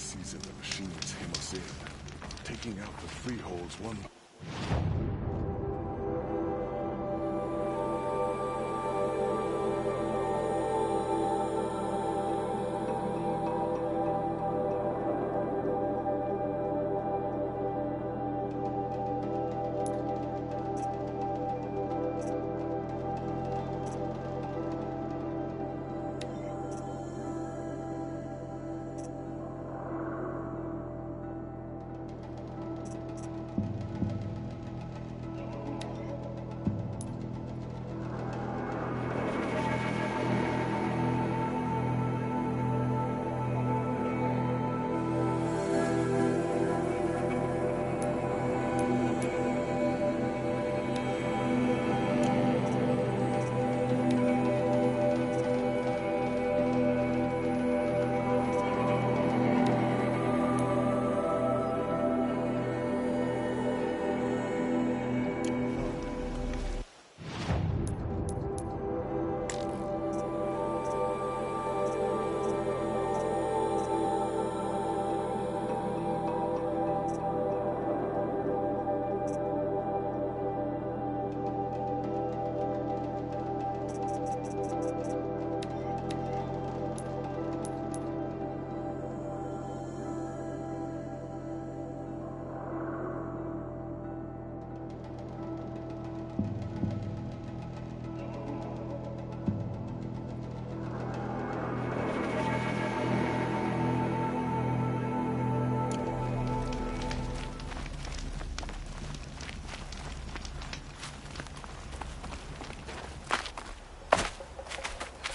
season the machines hem us in, taking out the freeholds one...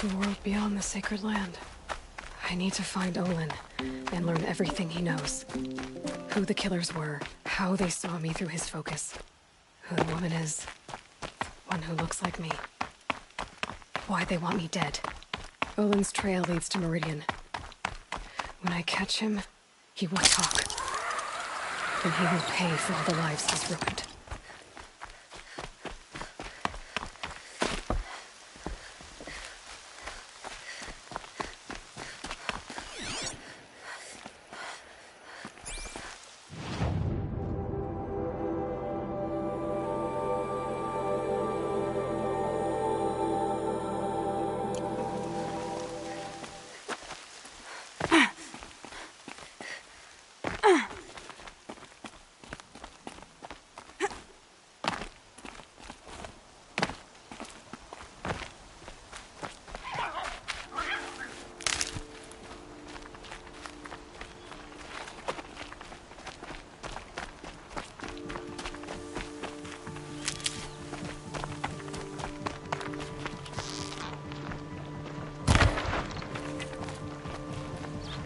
The world beyond the sacred land. I need to find Olin and learn everything he knows. Who the killers were, how they saw me through his focus, who the woman is, one who looks like me, why they want me dead. Olin's trail leads to Meridian. When I catch him, he will talk. And he will pay for all the lives he's ruined.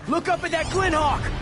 Look up at that Glenhawk!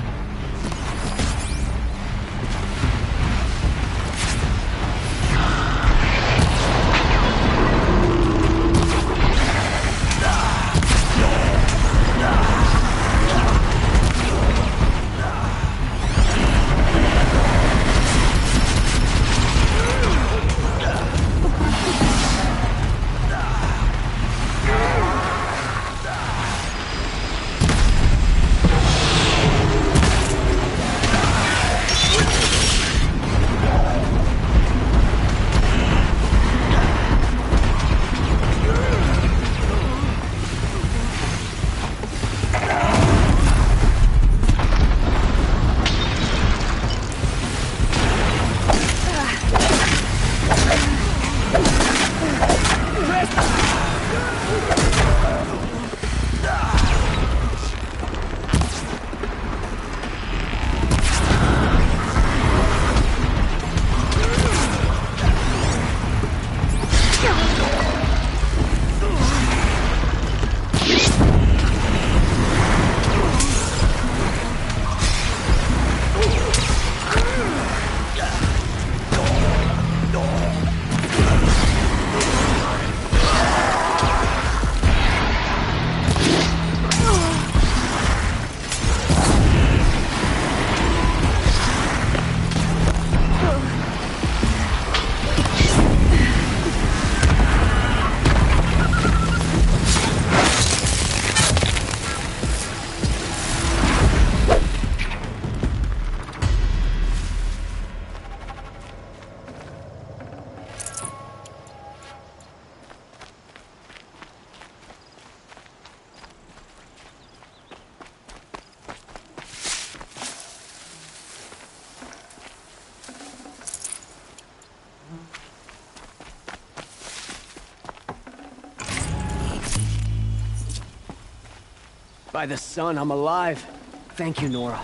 By the sun, I'm alive. Thank you, Nora.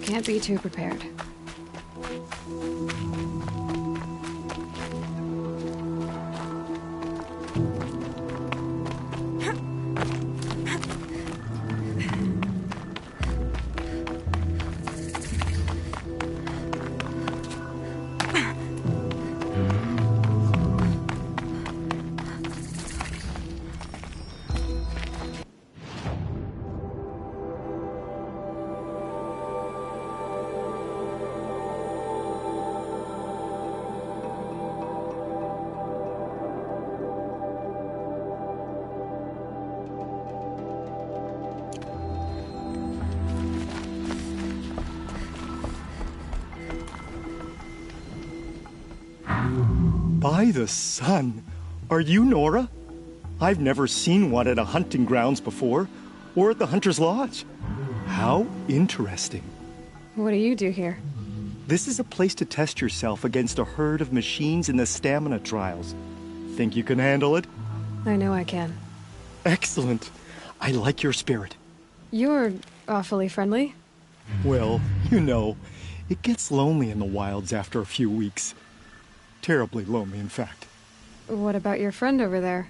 Can't be too prepared. By the sun! Are you Nora? I've never seen one at a hunting grounds before, or at the Hunter's Lodge. How interesting. What do you do here? This is a place to test yourself against a herd of machines in the stamina trials. Think you can handle it? I know I can. Excellent. I like your spirit. You're awfully friendly. Well, you know, it gets lonely in the wilds after a few weeks. Terribly lonely, in fact. What about your friend over there?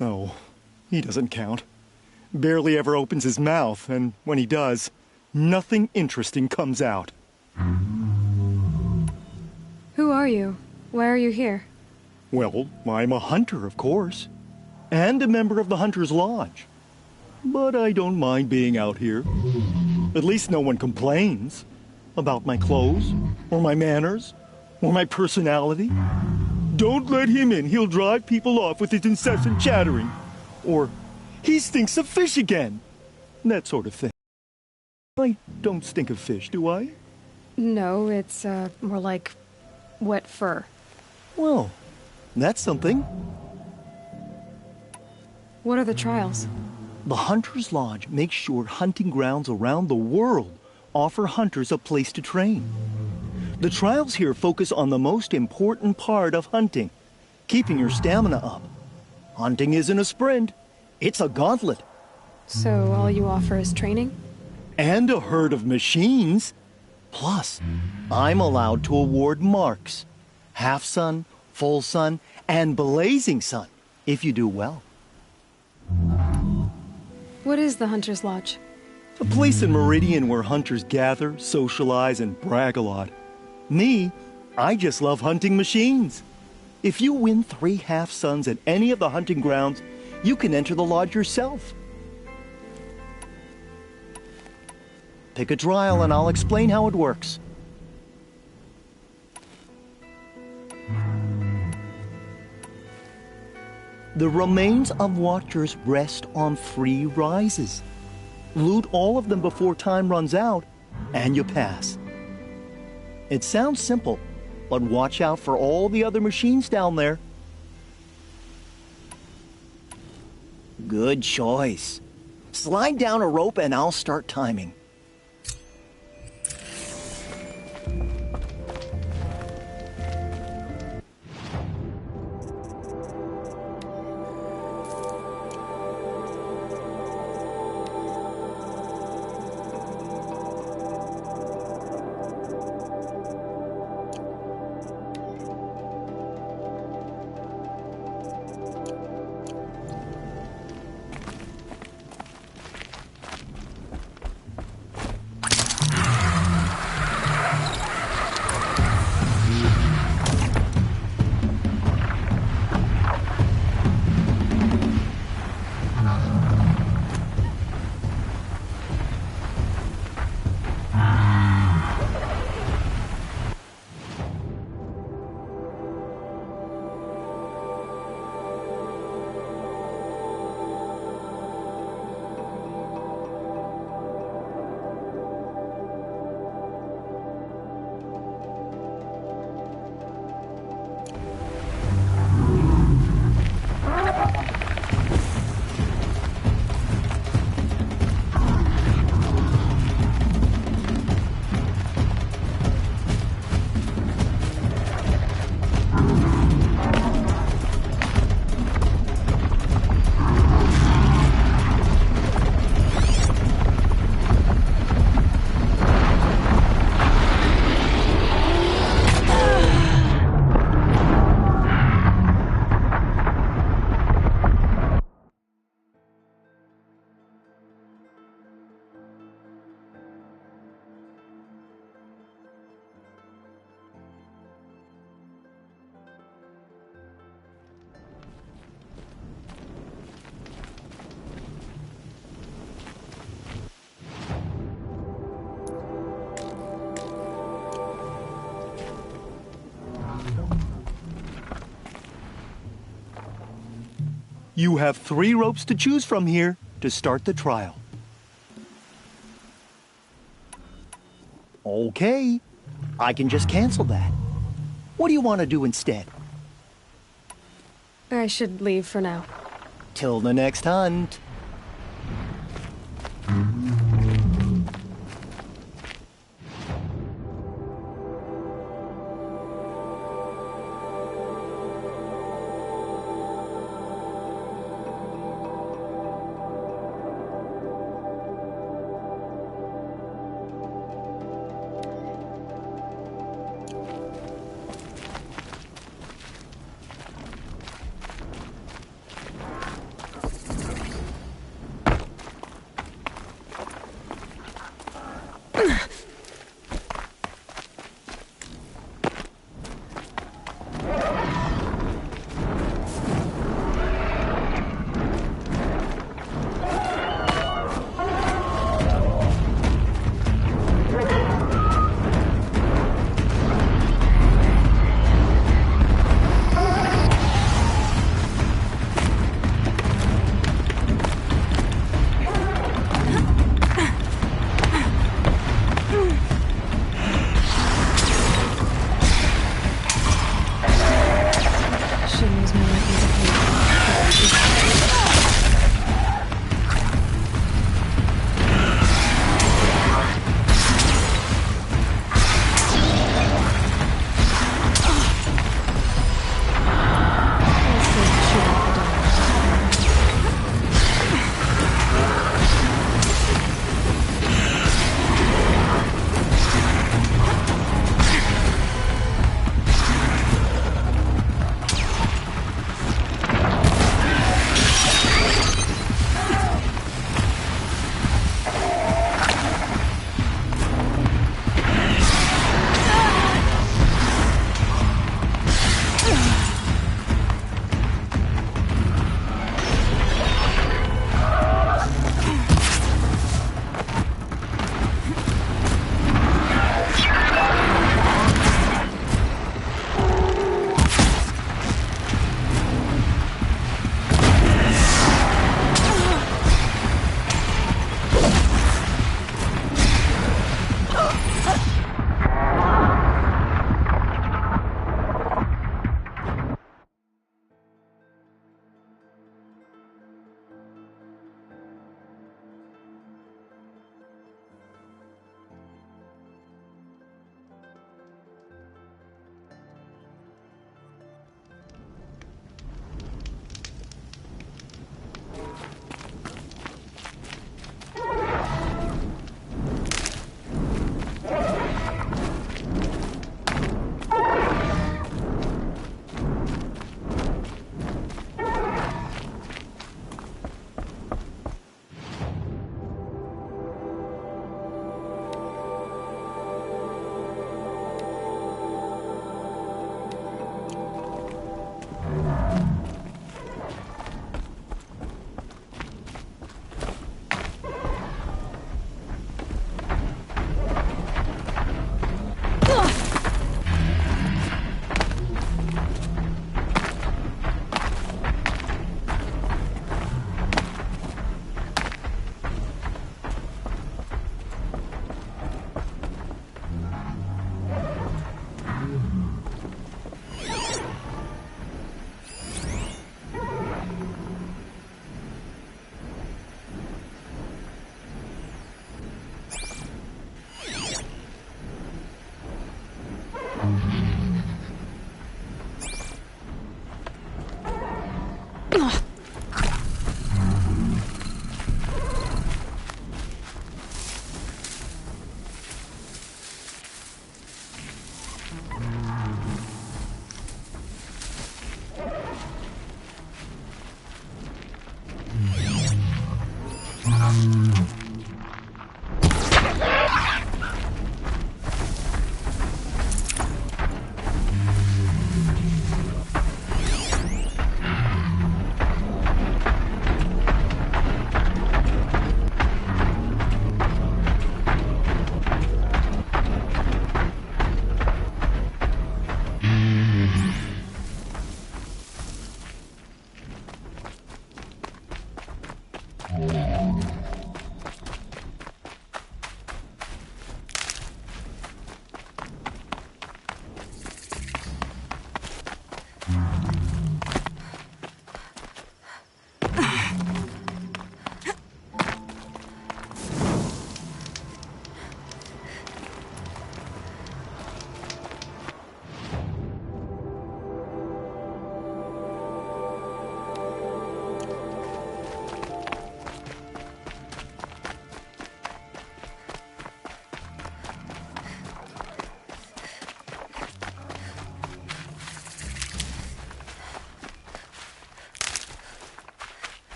Oh, he doesn't count. Barely ever opens his mouth, and when he does, nothing interesting comes out. Who are you? Why are you here? Well, I'm a hunter, of course, and a member of the Hunter's Lodge. But I don't mind being out here. At least no one complains about my clothes, or my manners, or my personality. Don't let him in, he'll drive people off with his incessant chattering. Or, he stinks of fish again. That sort of thing. I don't stink of fish, do I? No, it's, more like wet fur. Well, that's something. What are the trials? The Hunter's Lodge makes sure hunting grounds around the world offer hunters a place to train. The trials here focus on the most important part of hunting, keeping your stamina up. Hunting isn't a sprint, it's a gauntlet. So all you offer is training? And a herd of machines. Plus, I'm allowed to award marks. Half sun, full sun, and blazing sun, if you do well. What is the Hunter's Lodge? A place in Meridian where hunters gather, socialize, and brag a lot. Me, I just love hunting machines. If you win 3 half suns at any of the hunting grounds, you can enter the lodge yourself. Pick a trial and I'll explain how it works. The remains of watchers rest on 3 rises. Loot all of them before time runs out, and you pass. It sounds simple, but watch out for all the other machines down there. Good choice. Slide down a rope and I'll start timing. You have 3 ropes to choose from here to start the trial. Okay, I can just cancel that. What do you want to do instead? I should leave for now. Till the next hunt.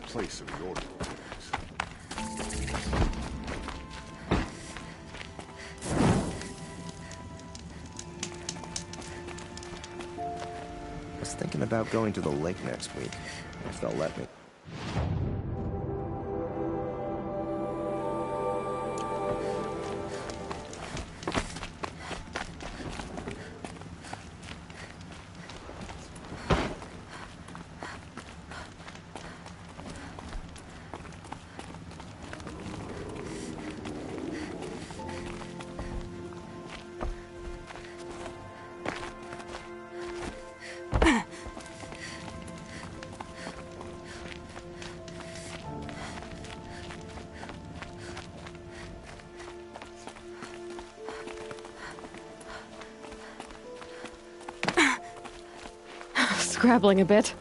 place in the order of things. I was thinking about going to the lake next week, if they'll let me. Scrabbling a bit.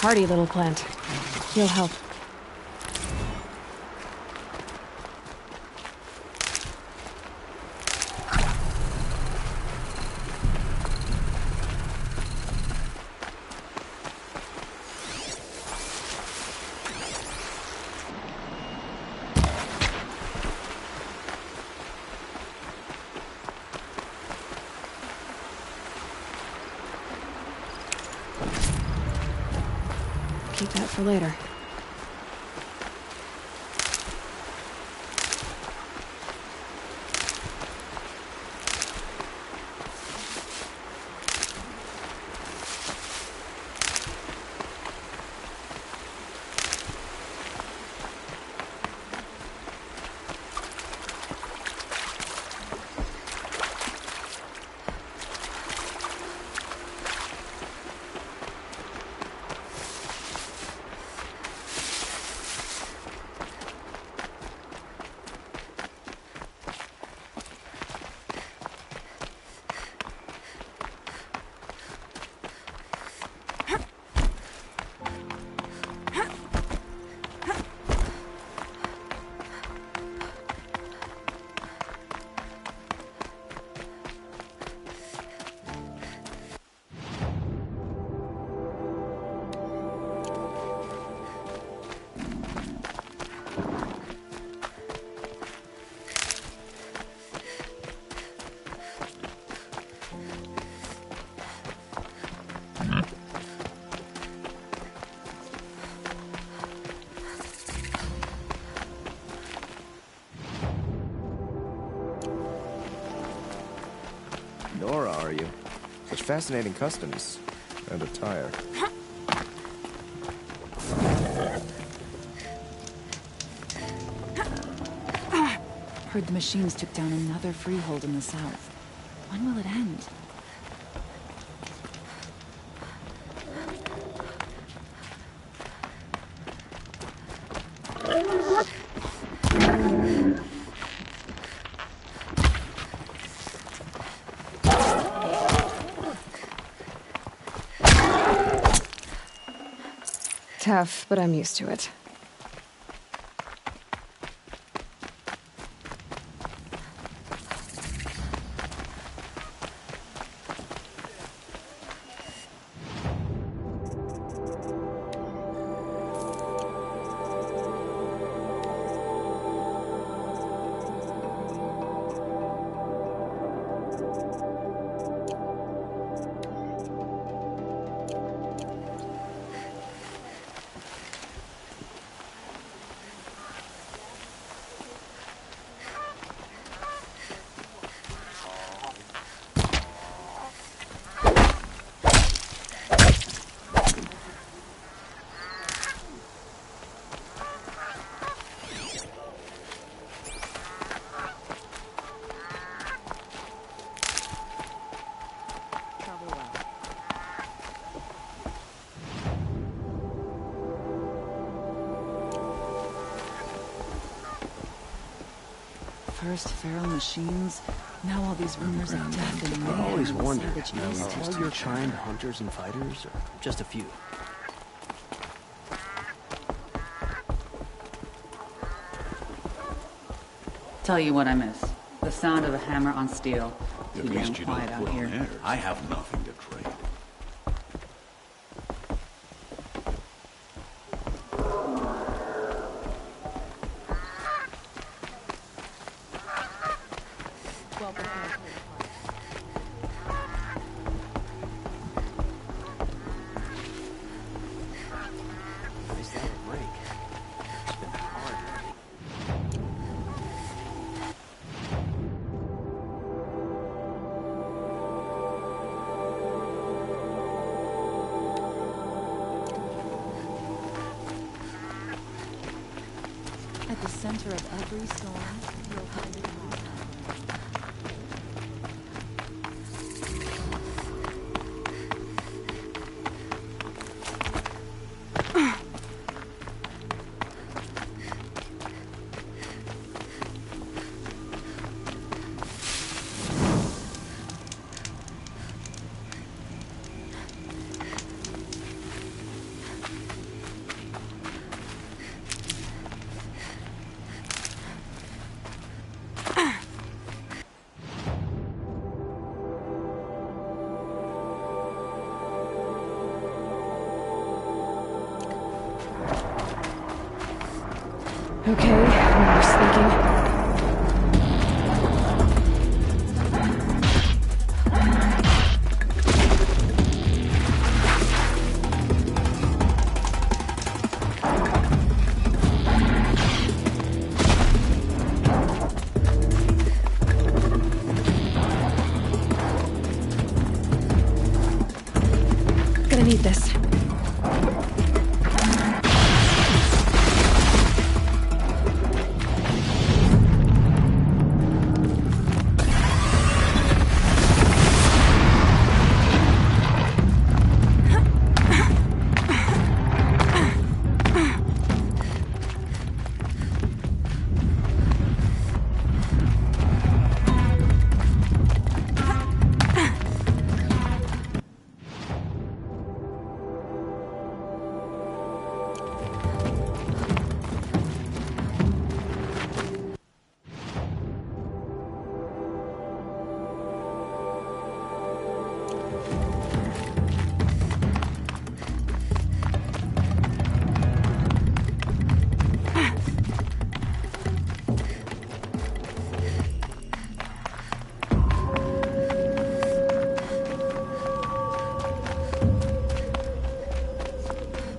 Hardy little plant. He'll help. Keep that for later. Nora, are you? Such fascinating customs and attire. Heard the machines took down another freehold in the south. When will it end? Tough, but I'm used to it. First feral machines, now all these rumors of death and I mayhem always in the wondered, savage are East. all your kind hunters and fighters, or just a few? Tell you what I miss. The sound of a hammer on steel. Too At damn least you don't quiet out put on here. airs. I have nothing to trade. Is that a break? It's been hard. At the center of every storm, you'll find a calm. Okay, we're sneaking. Gonna need this.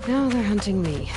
Now they're hunting me.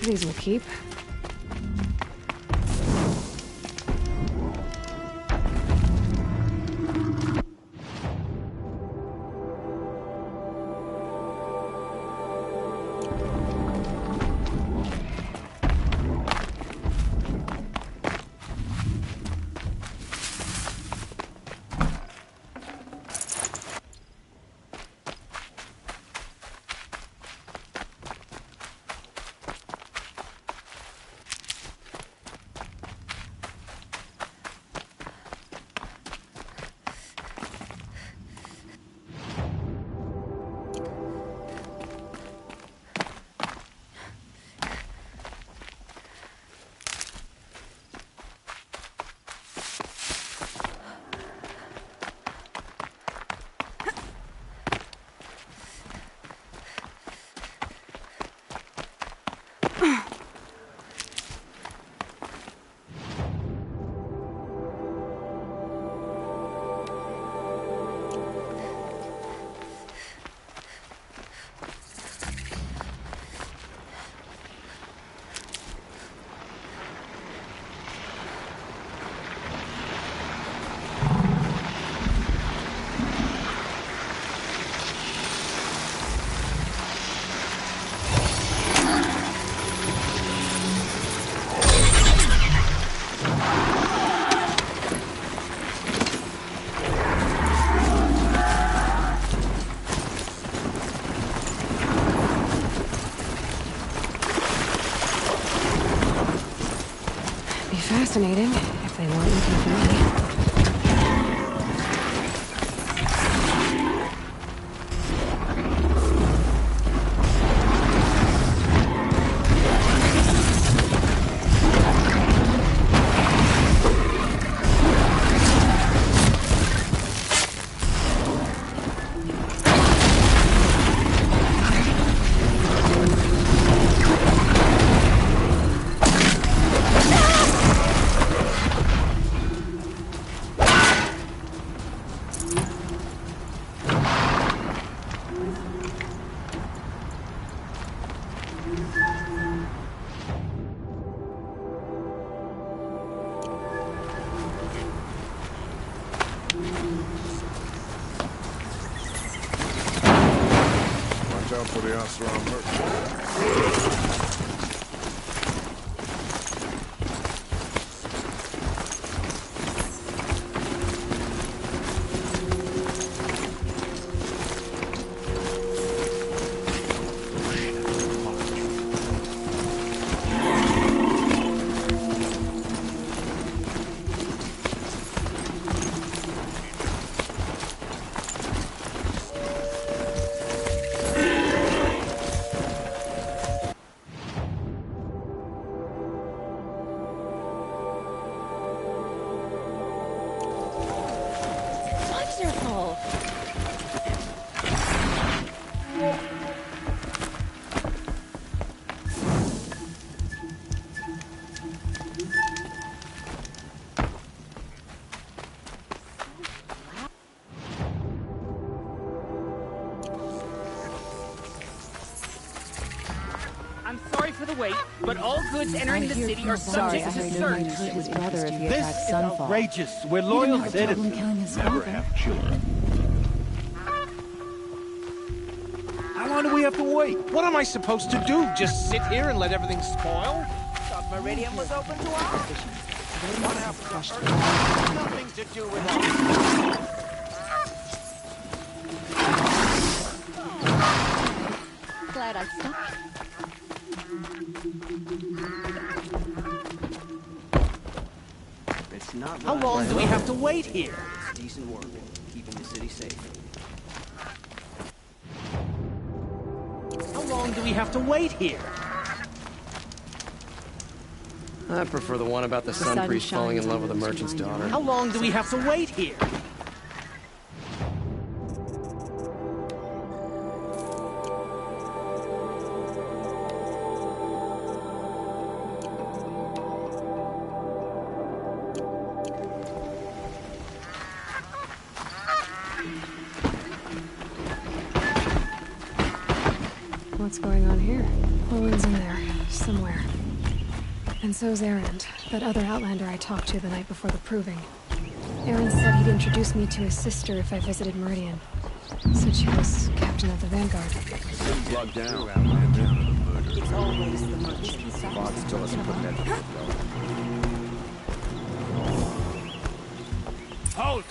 These will keep. time for the Oseram merchant. Wonderful! I'm sorry for the wait, but all goods entering the city are subject to search. His brother if he This attacked is Sunfall. outrageous. We're He loyal didn't have a problem citizens. killing his Never father. have children. How long do we have to wait? What am I supposed to do? Just sit here and let everything spoil? Thought Meridian was open to us. What happened to Earth? Nothing to do with us. Glad I stopped. It's not How right. long do we have to wait here? It's decent work, keeping the city safe. How long do we have to wait here? I prefer the one about the sun sun priest falling in shines love with a on those merchant's behind daughter. How long do we have to wait here? What's going on here? Olin's in there, somewhere. And so's Erend, that other Outlander I talked to the night before the proving. Erend said he'd introduce me to his sister if I visited Meridian. Said she was captain of the Vanguard. Locked down. Outlander. It's always the merchants. Bond still hasn't put that down. Halt!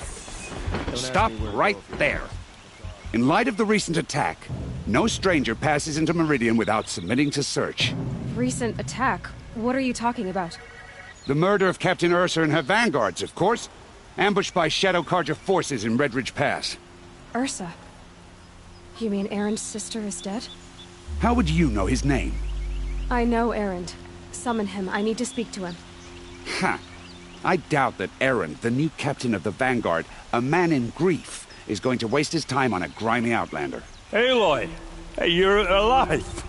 Don't ask Stop me where to right go for there. In light of the recent attack, no stranger passes into Meridian without submitting to search. Recent attack? What are you talking about? The murder of Captain Ursa and her vanguards, of course. Ambushed by Shadow Carja forces in Redridge Pass. Ursa? You mean Erend's sister is dead? How would you know his name? I know Erend. Summon him. I need to speak to him. Ha! I doubt that Erend, the new captain of the Vanguard, a man in grief, is going to waste his time on a grimy outlander. Aloy! Hey, you're alive!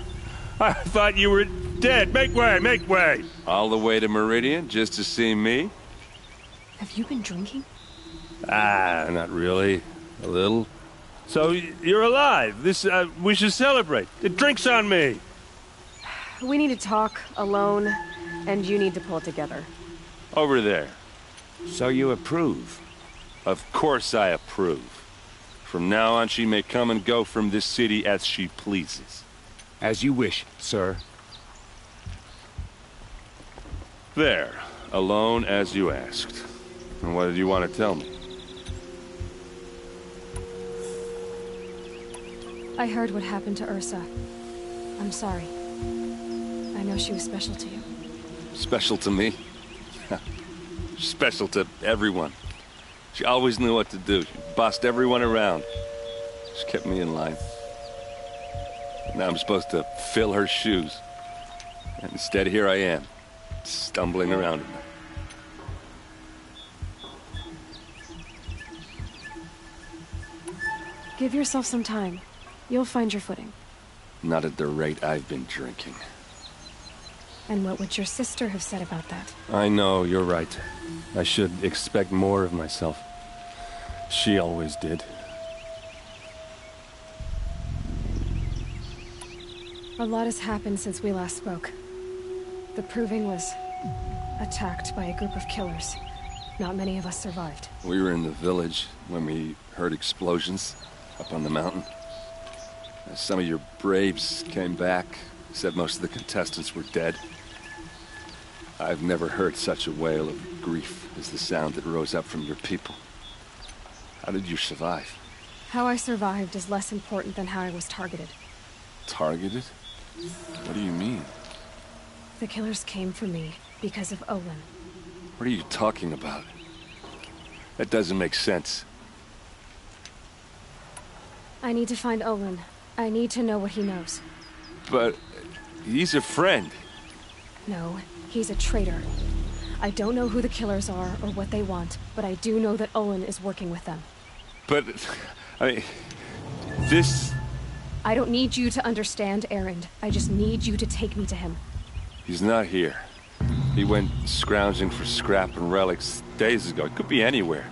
I thought you were dead. Make way, make way! All the way to Meridian just to see me? Have you been drinking? Ah, not really. A little. So, you're alive. We should celebrate. The drink's on me. We need to talk, alone, and you need to pull it together. Over there. So you approve? Of course I approve. From now on, she may come and go from this city as she pleases. As you wish, sir. There. Alone as you asked. And what did you want to tell me? I heard what happened to Ursa. I'm sorry. I know she was special to you. Special to me? Special to everyone. She always knew what to do. She bossed everyone around. She kept me in line. Now I'm supposed to fill her shoes. And instead, here I am, stumbling around in them. Give yourself some time. You'll find your footing. Not at the rate I've been drinking. And what would your sister have said about that? I know, you're right. I should expect more of myself. She always did. A lot has happened since we last spoke. The Proving was attacked by a group of killers. Not many of us survived. We were in the village when we heard explosions up on the mountain. Some of your braves came back, said most of the contestants were dead. I've never heard such a wail of grief as the sound that rose up from your people. How did you survive? How I survived is less important than how I was targeted. Targeted? What do you mean? The killers came for me because of Olin. What are you talking about? That doesn't make sense. I need to find Olin. I need to know what he knows. But he's a friend. No, he's a traitor. I don't know who the killers are or what they want, but I do know that Olin is working with them. But, I mean, this... I don't need you to understand, Erend. I just need you to take me to him. He's not here. He went scrounging for scrap and relics days ago. It could be anywhere.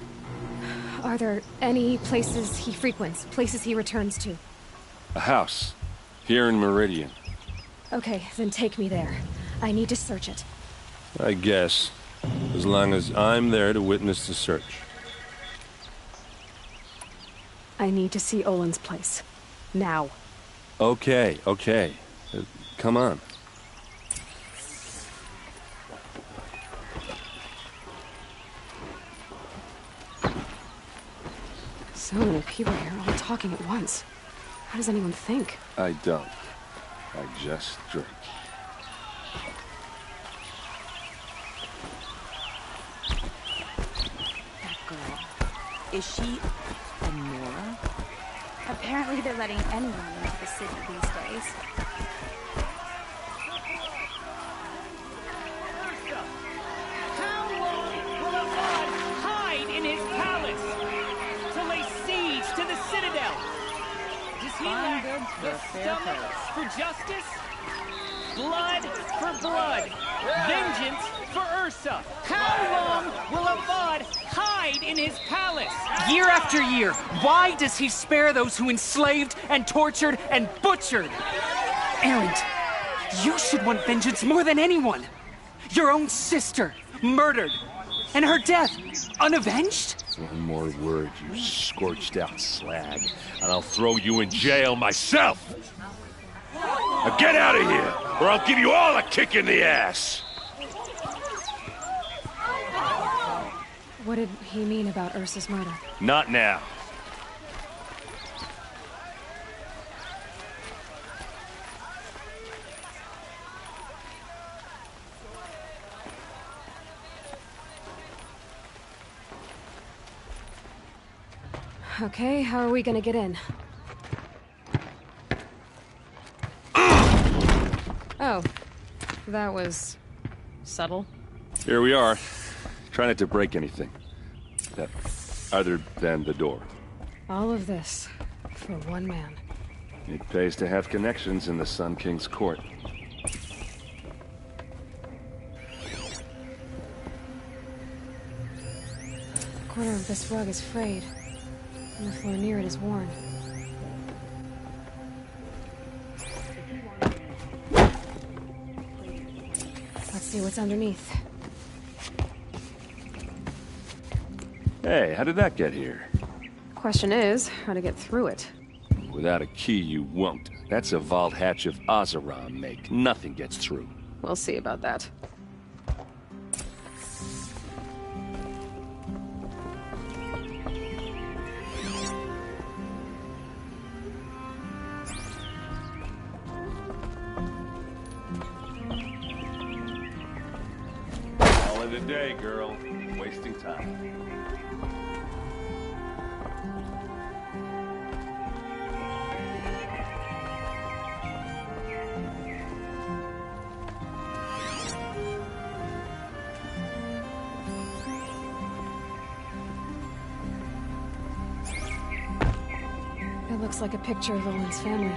Are there any places he frequents, places he returns to? A house. Here in Meridian. Okay, then take me there. I need to search it. I guess. As long as I'm there to witness the search. I need to see Olin's place. Now. Okay. Come on. So many people here, all talking at once. How does anyone think? I don't. I just drink. That girl. Is she a Nora? Apparently they're letting anyone into the city these days. How long will Avad hide in his palace to lay siege to the citadel? Does he lack the stomach for justice? Blood for blood. Vengeance for Ursa. How long will Avad hide in his palace? Year after year, why does he spare those who enslaved and tortured and butchered? Erend, you should want vengeance more than anyone. Your own sister, murdered. And her death, unavenged? One more word, you scorched out slag, and I'll throw you in jail myself! Now get out of here, or I'll give you all a kick in the ass! What did he mean about Ursa's murder? Not now. Okay, how are we gonna get in? Oh, that was subtle. Here we are. Try not to break anything. Other than the door. All of this for one man. It pays to have connections in the Sun King's court. A corner of this rug is frayed, and the floor near it is worn. Let's see what's underneath. Hey, how did that get here? Question is, how to get through it. Without a key, you won't. That's a vault hatch of Oseram make. Nothing gets through. We'll see about that. All in a day, girl. Wasting time. It looks like a picture of Olin's family.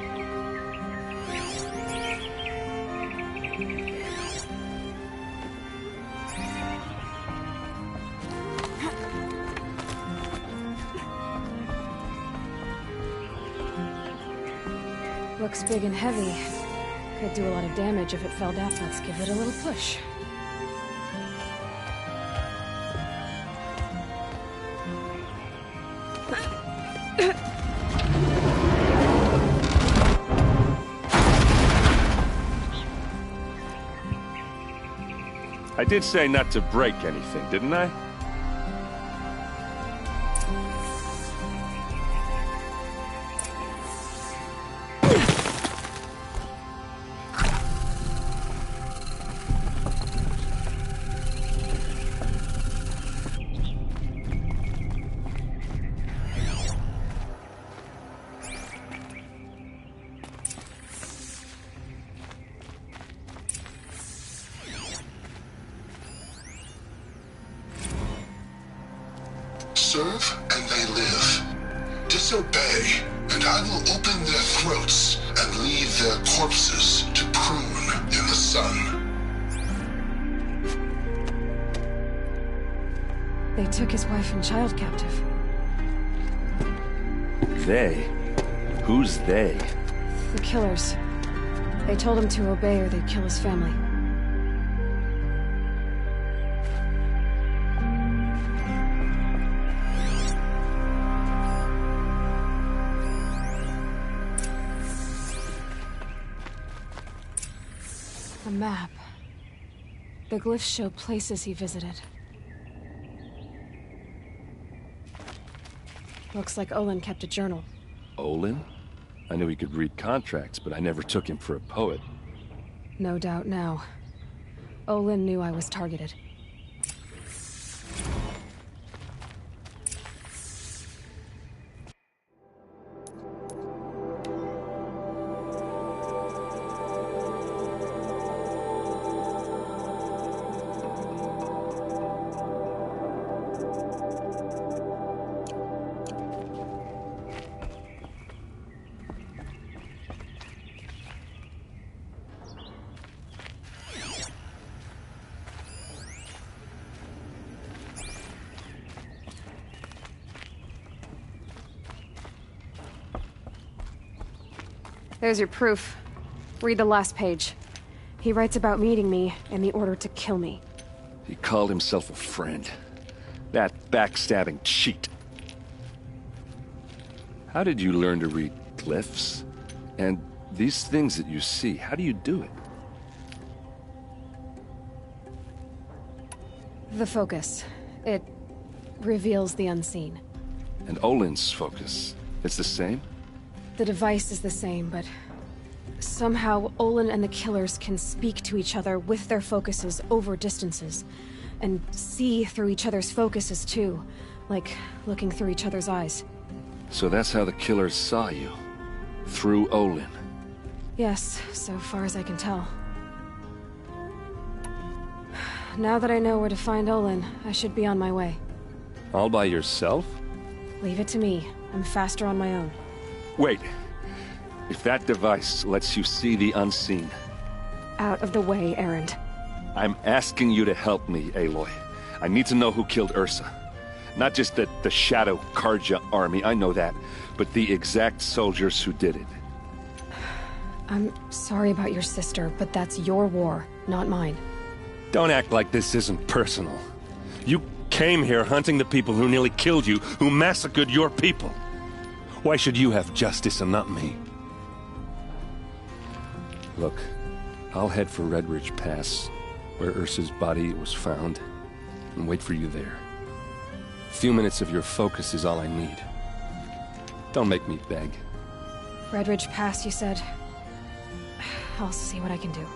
Looks big and heavy. Could do a lot of damage if it fell down. Let's give it a little push. I did say not to break anything, didn't I? Serve and they live. Disobey, and I will open their throats and leave their corpses to prune in the sun. They took his wife and child captive. They? Who's they? The killers. They told him to obey or they'd kill his family. A map. The glyphs show places he visited. Looks like Olin kept a journal. Olin? I knew he could read contracts, but I never took him for a poet. No doubt now. Olin knew I was targeted. There's your proof. Read the last page. He writes about meeting me and the order to kill me. He called himself a friend. That backstabbing cheat. How did you learn to read glyphs? And these things that you see, how do you do it? The focus. It reveals the unseen. And Olin's focus, it's the same? The device is the same, but somehow Olin and the killers can speak to each other with their focuses over distances, and see through each other's focuses too, like looking through each other's eyes. So that's how the killers saw you? Through Olin? Yes, so far as I can tell. Now that I know where to find Olin, I should be on my way. All by yourself? Leave it to me. I'm faster on my own. Wait. If that device lets you see the unseen... Out of the way, Erend. I'm asking you to help me, Aloy. I need to know who killed Ursa. Not just the Shadow Karja army, I know that, but the exact soldiers who did it. I'm sorry about your sister, but that's your war, not mine. Don't act like this isn't personal. You came here hunting the people who nearly killed you, who massacred your people. Why should you have justice and not me? Look, I'll head for Red Ridge Pass, where Ursa's body was found, and wait for you there. A few minutes of your focus is all I need. Don't make me beg. Red Ridge Pass, you said? I'll see what I can do.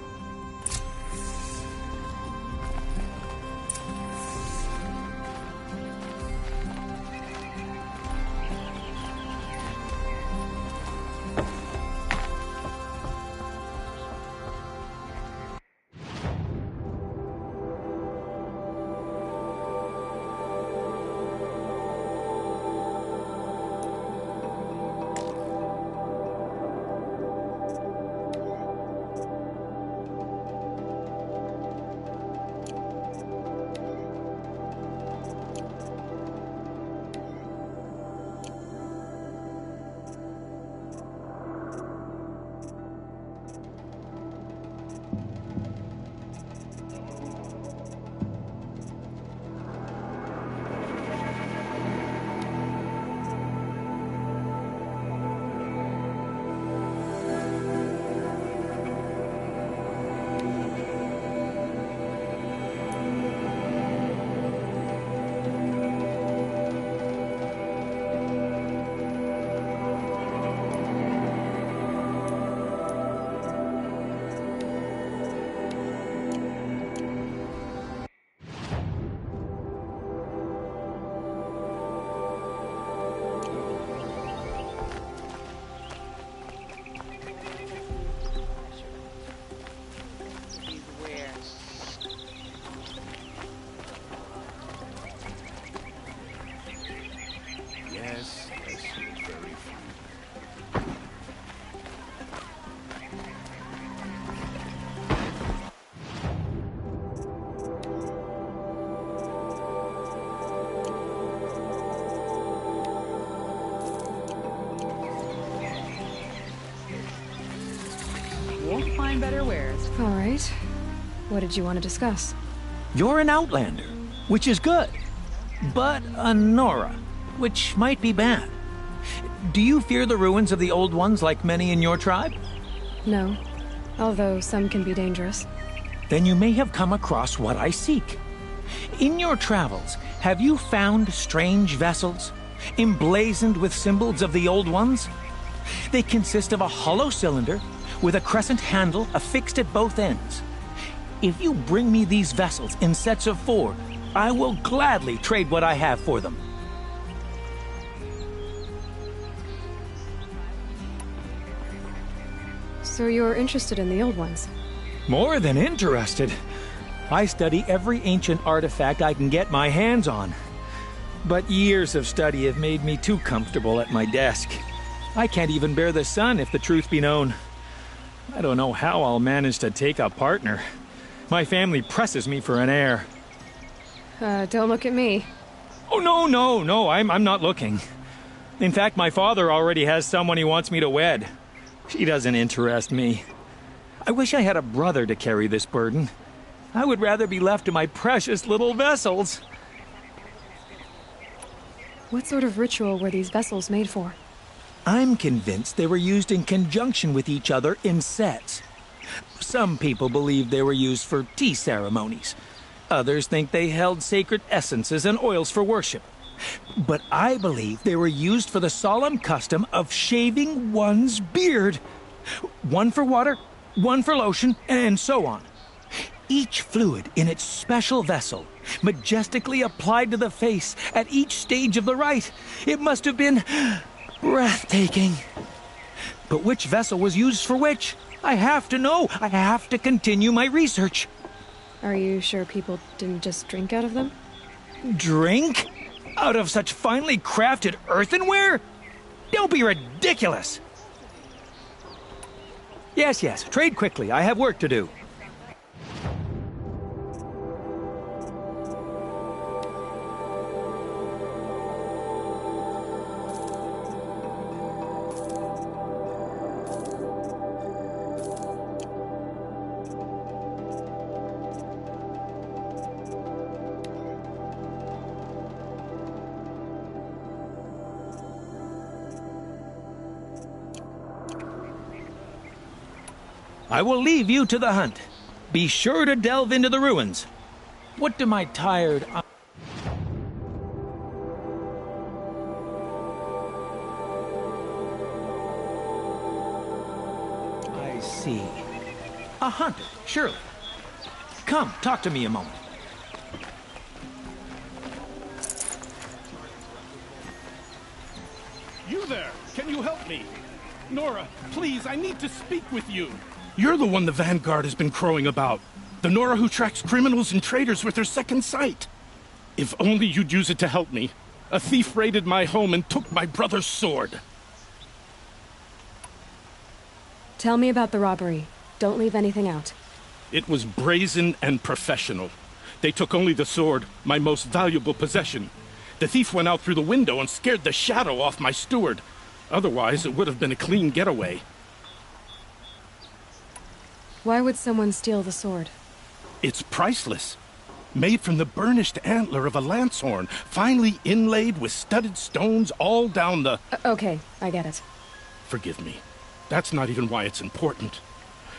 find better wares. All right. What did you want to discuss? You're an outlander, which is good. But a Nora, which might be bad. Do you fear the ruins of the Old Ones like many in your tribe? No. Although some can be dangerous. Then you may have come across what I seek. In your travels, have you found strange vessels, emblazoned with symbols of the Old Ones? They consist of a hollow cylinder with a crescent handle affixed at both ends. If you bring me these vessels in sets of 4, I will gladly trade what I have for them. So you're interested in the Old Ones? More than interested. I study every ancient artifact I can get my hands on. But years of study have made me too comfortable at my desk. I can't even bear the sun, if the truth be known. I don't know how I'll manage to take a partner. My family presses me for an heir. Don't look at me. Oh, no, I'm not looking. In fact, my father already has someone he wants me to wed. She doesn't interest me. I wish I had a brother to carry this burden. I would rather be left to my precious little vessels. What sort of ritual were these vessels made for? I'm convinced they were used in conjunction with each other in sets. Some people believe they were used for tea ceremonies. Others think they held sacred essences and oils for worship. But I believe they were used for the solemn custom of shaving one's beard. One for water, one for lotion, and so on. Each fluid in its special vessel, majestically applied to the face at each stage of the rite. It must have been breathtaking. But which vessel was used for which? I have to know. I have to continue my research. Are you sure people didn't just drink out of them? Drink? Out of such finely crafted earthenware? Don't be ridiculous! Yes, trade quickly. I have work to do. I will leave you to the hunt. Be sure to delve into the ruins. What do my tired... I see. A hunter, surely. Come, talk to me a moment. You there! Can you help me? Nora, please, I need to speak with you. You're the one the Vanguard has been crowing about. The Nora who tracks criminals and traitors with her second sight. If only you'd use it to help me. A thief raided my home and took my brother's sword. Tell me about the robbery. Don't leave anything out. It was brazen and professional. They took only the sword, my most valuable possession. The thief went out through the window and scared the shadow off my steward. Otherwise, it would have been a clean getaway. Why would someone steal the sword? It's priceless. Made from the burnished antler of a lancehorn, finely inlaid with studded stones all down the... Okay, I get it. Forgive me. That's not even why it's important.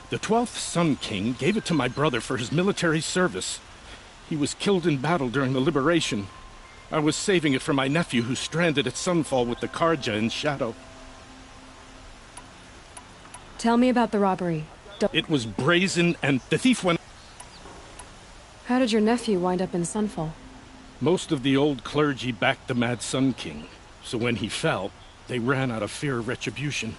The 12th Sun King gave it to my brother for his military service. He was killed in battle during the liberation. I was saving it for my nephew who's stranded at Sunfall with the Karja in Shadow. Tell me about the robbery. It was brazen and the thief went... How did your nephew wind up in Sunfall? Most of the old clergy backed the Mad Sun King, so when he fell, they ran out of fear of retribution.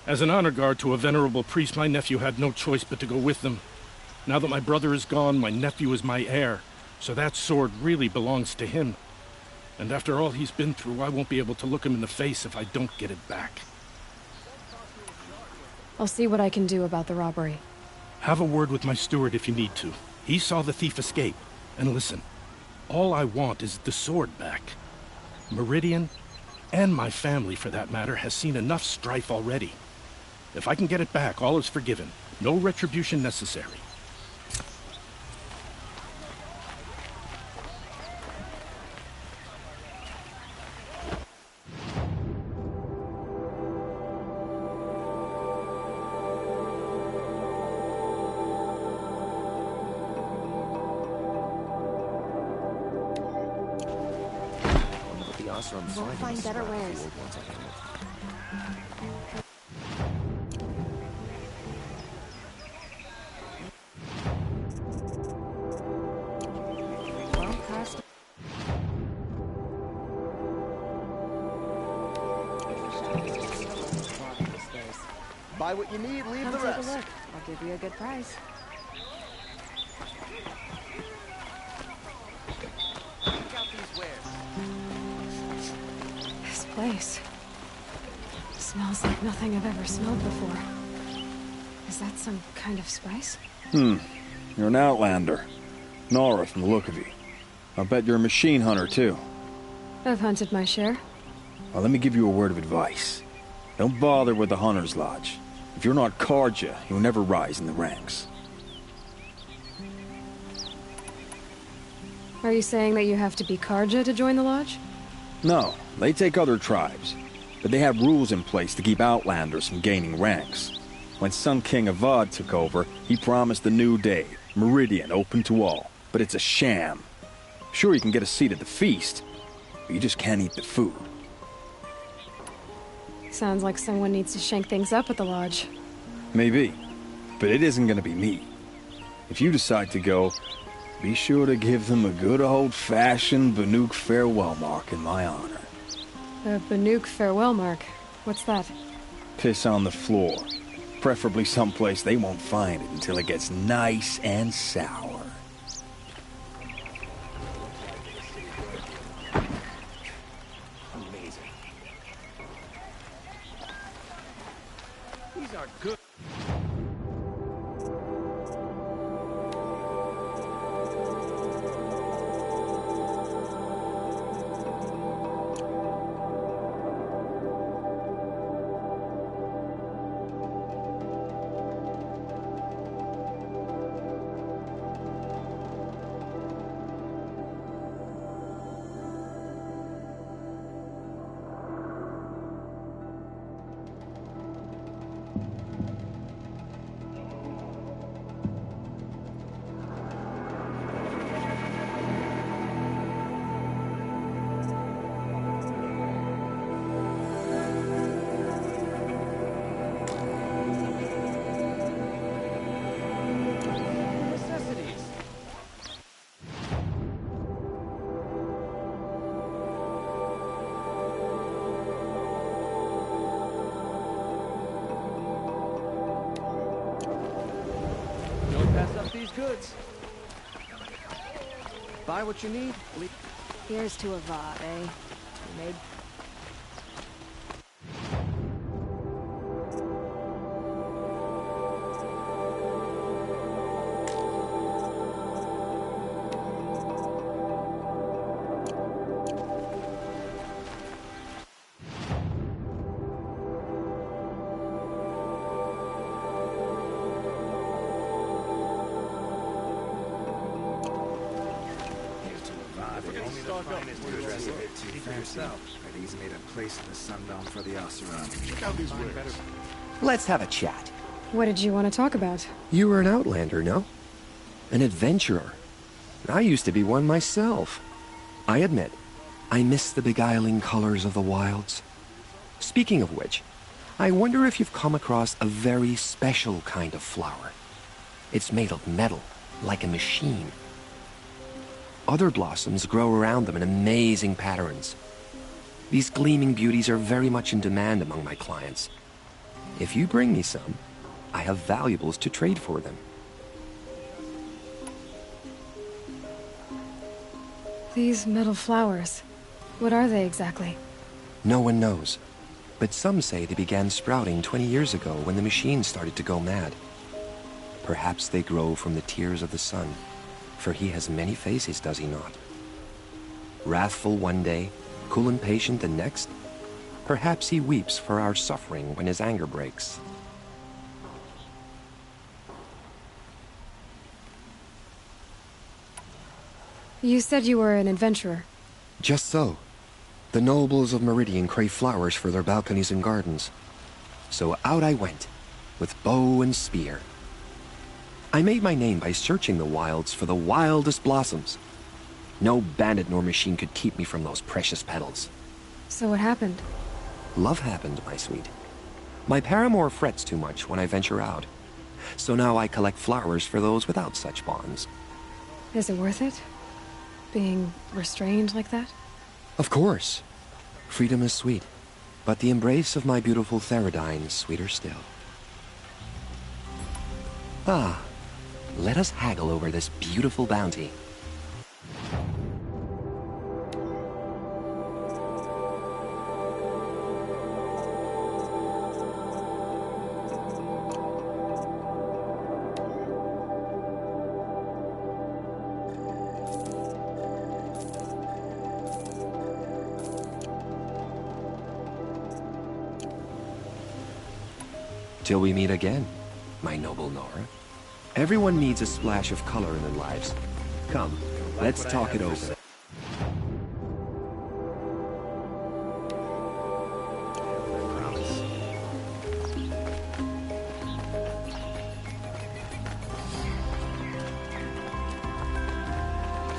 As an honor guard to a venerable priest, my nephew had no choice but to go with them. Now that my brother is gone, my nephew is my heir, so that sword really belongs to him. And after all he's been through, I won't be able to look him in the face if I don't get it back. I'll see what I can do about the robbery. Have a word with my steward if you need to. He saw the thief escape. And listen, all I want is the sword back. Meridian, and my family for that matter, has seen enough strife already. If I can get it back, all is forgiven. No retribution necessary. We'll find better wares. Buy what you need, leave the Come take rest. a look. I'll give you a good price. This place smells like nothing I've ever smelled before. Is that some kind of spice? You're an outlander. Nora from the look of you. I'll bet you're a machine hunter, too. I've hunted my share. Well, let me give you a word of advice. Don't bother with the Hunter's Lodge. If you're not Carja, you'll never rise in the ranks. Are you saying that you have to be Carja to join the lodge? No, they take other tribes. But they have rules in place to keep outlanders from gaining ranks. When Sun King Avad took over, he promised a new day, Meridian open to all. But it's a sham. Sure, you can get a seat at the feast, but you just can't eat the food. Sounds like someone needs to shake things up at the lodge. Maybe, but it isn't gonna be me. If you decide to go, be sure to give them a good old-fashioned Banuk farewell mark in my honor. A Banuk farewell mark. What's that? Piss on the floor. Preferably someplace they won't find it until it gets nice and sour. Amazing. These are good. These goods. Buy what you need. Here's to Avad, eh? You made He's made a place in the sundown for the Oseram. Check out these wares. Let's have a chat. What did you want to talk about? You were an outlander, no? An adventurer. I used to be one myself. I admit, I miss the beguiling colors of the wilds. Speaking of which, I wonder if you've come across a very special kind of flower. It's made of metal, like a machine. Other blossoms grow around them in amazing patterns. These gleaming beauties are very much in demand among my clients. If you bring me some, I have valuables to trade for them. These metal flowers. What are they exactly? No one knows, but some say they began sprouting 20 years ago when the machines started to go mad. Perhaps they grow from the tears of the sun, for he has many faces, does he not? Wrathful one day, cool and patient the next. Perhaps he weeps for our suffering when his anger breaks. You said you were an adventurer. Just so. The nobles of Meridian crave flowers for their balconies and gardens. So out I went, with bow and spear. I made my name by searching the wilds for the wildest blossoms. No bandit nor machine could keep me from those precious petals. So what happened? Love happened, my sweet. My paramour frets too much when I venture out. So now I collect flowers for those without such bonds. Is it worth it? Being restrained like that? Of course. Freedom is sweet, but the embrace of my beautiful Theradine is sweeter still. Ah, let us haggle over this beautiful bounty. Till we meet again, my noble Nora. Everyone needs a splash of color in their lives. Come, let's talk it over.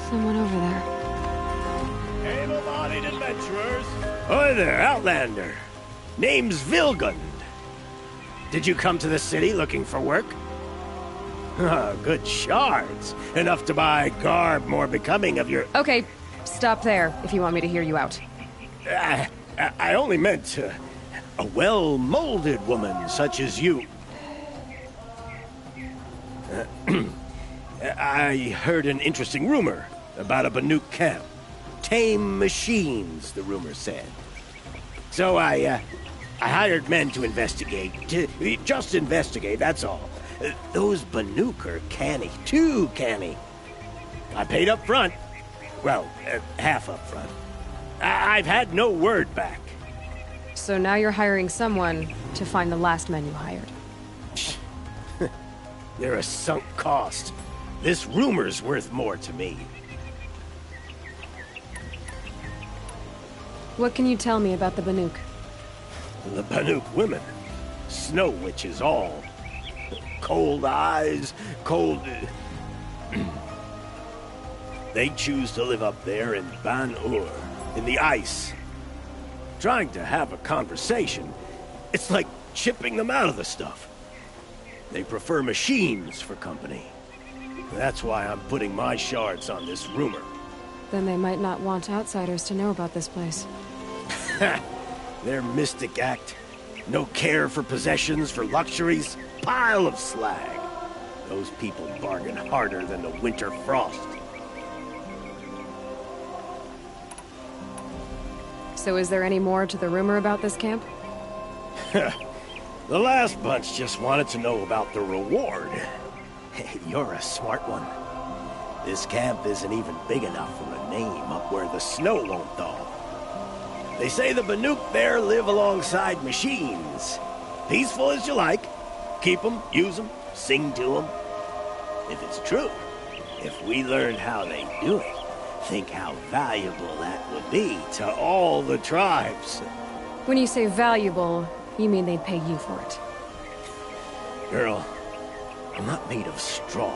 Someone over there. Able-bodied adventurers. Hi there, Outlander. Name's Vilgund. Did you come to the city looking for work? Good shards. Enough to buy garb more becoming of your... Okay, stop there if you want me to hear you out. I only meant a well-molded woman such as you. I heard an interesting rumor about a Banuk camp. Tame machines, the rumor said. So I hired men to investigate. Just investigate, that's all. Those Banuk are canny. Too canny. I paid up front. Well, half up front. I've had no word back. So now you're hiring someone to find the last men you hired. They're a sunk cost. This rumor's worth more to me. What can you tell me about the Banuk? The Banuk women. Snow witches all. Cold eyes, cold... They choose to live up there in Ban-Ur, in the ice. Trying to have a conversation, it's like chipping them out of the stuff. They prefer machines for company. That's why I'm putting my shards on this rumor. Then they might not want outsiders to know about this place. Their mystic act. No care for possessions, for luxuries. Pile of slag. Those people bargain harder than the winter frost. So is there any more to the rumor about this camp? The last bunch just wanted to know about the reward. Hey, you're a smart one. This camp isn't even big enough for a name up where the snow won't thaw. They say the Banuk there live alongside machines. Peaceful as you like. Keep them, use them, sing to them. If it's true, if we learned how they do it, think how valuable that would be to all the tribes. When you say valuable, you mean they'd pay you for it. Girl, I'm not made of straw.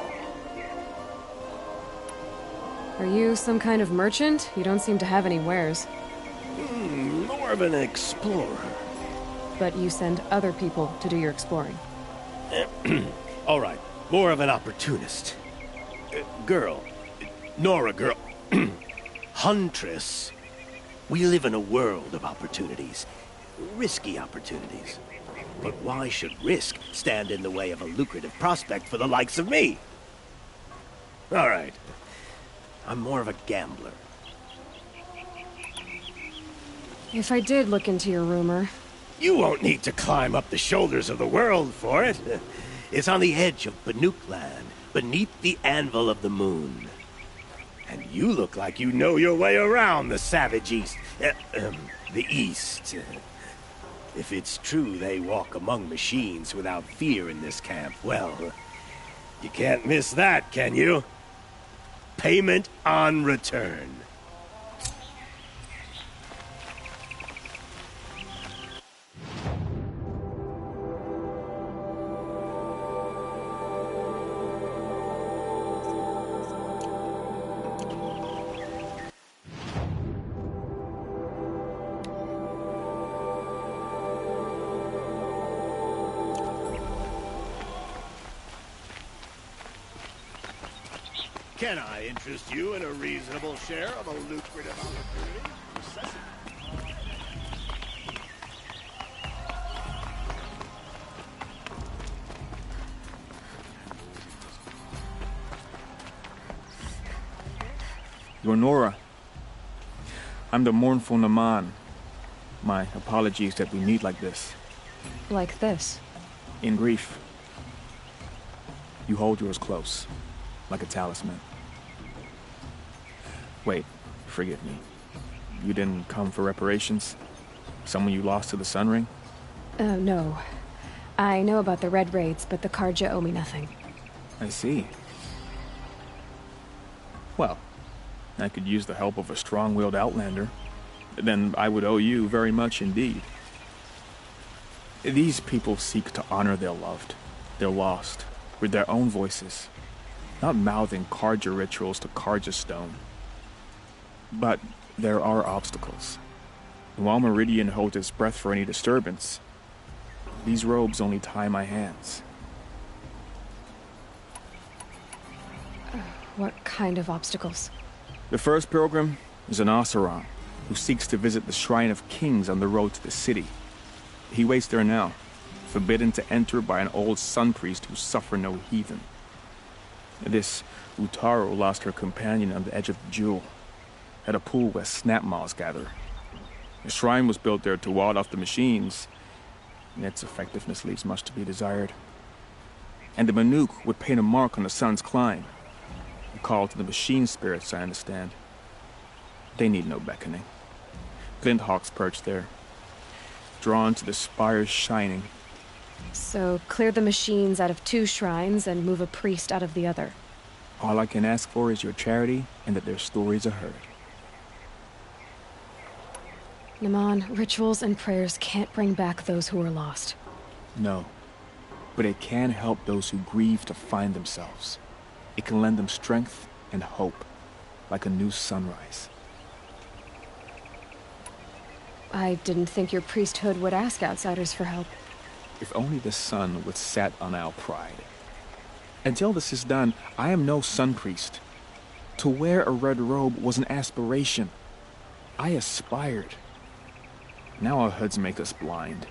Are you some kind of merchant? You don't seem to have any wares. More of an explorer. But you send other people to do your exploring. All right, more of an opportunist. Girl. Nora, girl. Huntress. We live in a world of opportunities. Risky opportunities. But why should risk stand in the way of a lucrative prospect for the likes of me? All right. I'm more of a gambler. If I did look into your rumor... You won't need to climb up the shoulders of the world for it. It's on the edge of Banuk land, beneath the anvil of the moon. And you look like you know your way around the savage east. The east. If it's true they walk among machines without fear in this camp, well, you can't miss that, can you? Payment on return. Can I interest you in a reasonable share of a lucrative opportunity? You're Nora. I'm the mournful Naman. My apologies that we meet like this. Like this? In grief. You hold yours close, like a talisman. Wait, forgive me. You didn't come for reparations? Someone you lost to the Sun Ring? No. I know about the Red Raids, but the Karja owe me nothing. I see. Well, I could use the help of a strong-willed outlander. Then I would owe you very much indeed. These people seek to honor their loved, their lost, with their own voices, not mouthing Karja rituals to Karja stone. But there are obstacles. And while Meridian holds its breath for any disturbance, these robes only tie my hands. What kind of obstacles? The first pilgrim is an Oseram, who seeks to visit the Shrine of Kings on the road to the city. He waits there now, forbidden to enter by an old sun priest who suffer no heathen. This Utaru lost her companion on the edge of the Jewel, at a pool where snap moths gather. The shrine was built there to ward off the machines, and its effectiveness leaves much to be desired. And the Manuk would paint a mark on the sun's climb, a call to the machine spirits, I understand. They need no beckoning. Glint hawks perch there, drawn to the spires shining. So clear the machines out of 2 shrines and move a priest out of the other. All I can ask for is your charity and that their stories are heard. Naman, rituals and prayers can't bring back those who are lost. No, but it can help those who grieve to find themselves. It can lend them strength and hope, like a new sunrise. I didn't think your priesthood would ask outsiders for help. If only the sun would set on our pride. Until this is done, I am no sun priest. To wear a red robe was an aspiration. I aspired. Now our hoods make us blind.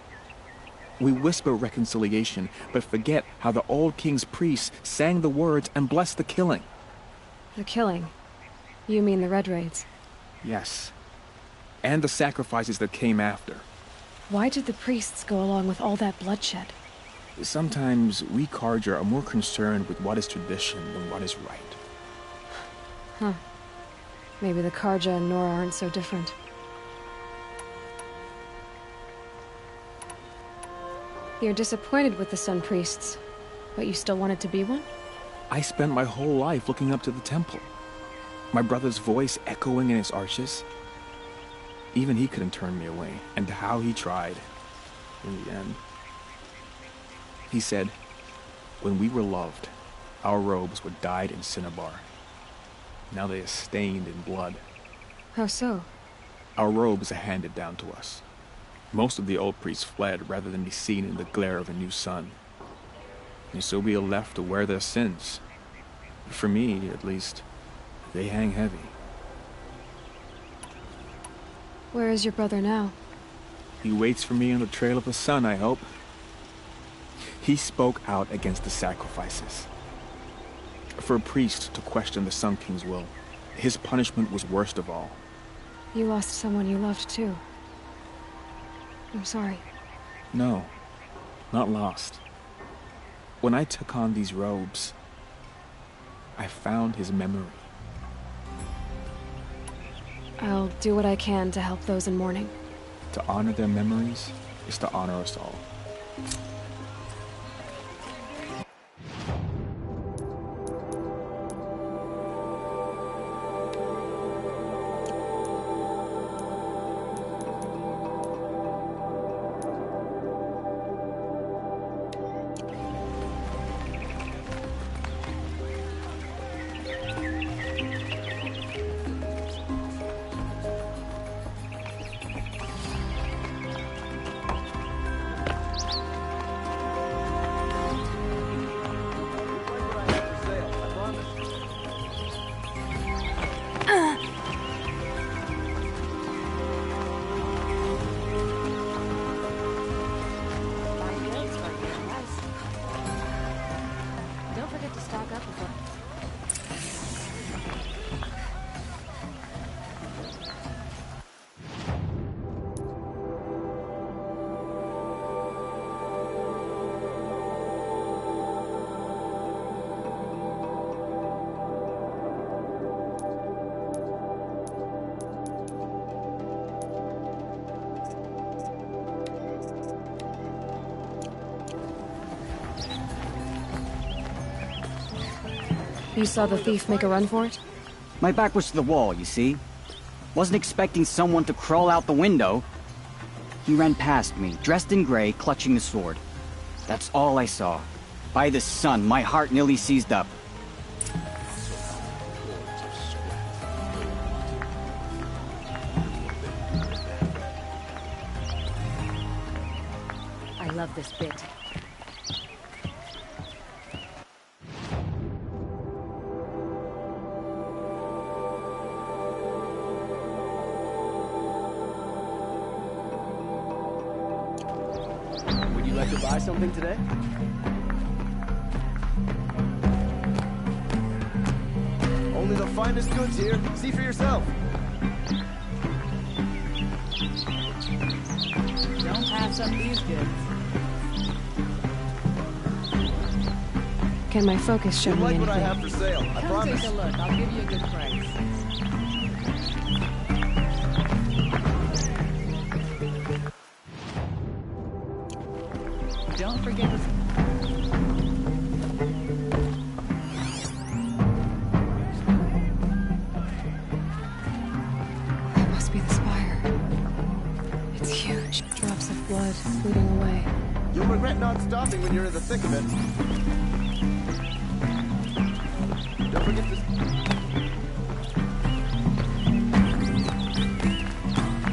We whisper reconciliation, but forget how the old king's priests sang the words and blessed the killing. The killing? You mean the Red Raids? Yes. And the sacrifices that came after. Why did the priests go along with all that bloodshed? Sometimes we Karja are more concerned with what is tradition than what is right. Huh. Maybe the Karja and Nora aren't so different. You're disappointed with the Sun Priests, but you still wanted to be one? I spent my whole life looking up to the temple. My brother's voice echoing in its arches. Even he couldn't turn me away, and how he tried. In the end. He said, when we were loved, our robes were dyed in cinnabar. Now they are stained in blood. How so? Our robes are handed down to us. Most of the old priests fled rather than be seen in the glare of a new sun. And so we are left to wear their sins. For me, at least, they hang heavy. Where is your brother now? He waits for me on the trail of the sun, I hope. He spoke out against the sacrifices. For a priest to question the Sun King's will, his punishment was worst of all. You lost someone you loved too. I'm sorry. No, not lost. When I took on these robes, I found his memory. I'll do what I can to help those in mourning. To honor their memories is to honor us all. You saw the thief make a run for it? My back was to the wall, you see? Wasn't expecting someone to crawl out the window. He ran past me, dressed in gray, clutching the sword. That's all I saw. By the sun, my heart nearly seized up. I love this bit. Would you like to buy something today? Only the finest goods here. See for yourself. Don't pass up these goods. Can my focus show You me like anything? what I have for sale, I Come promise. take a look. I'll give you a good price. Don't forget to... That must be the spire. It's huge. Drops of blood bleeding away. You'll regret not stopping when you're in the thick of it. Don't forget to...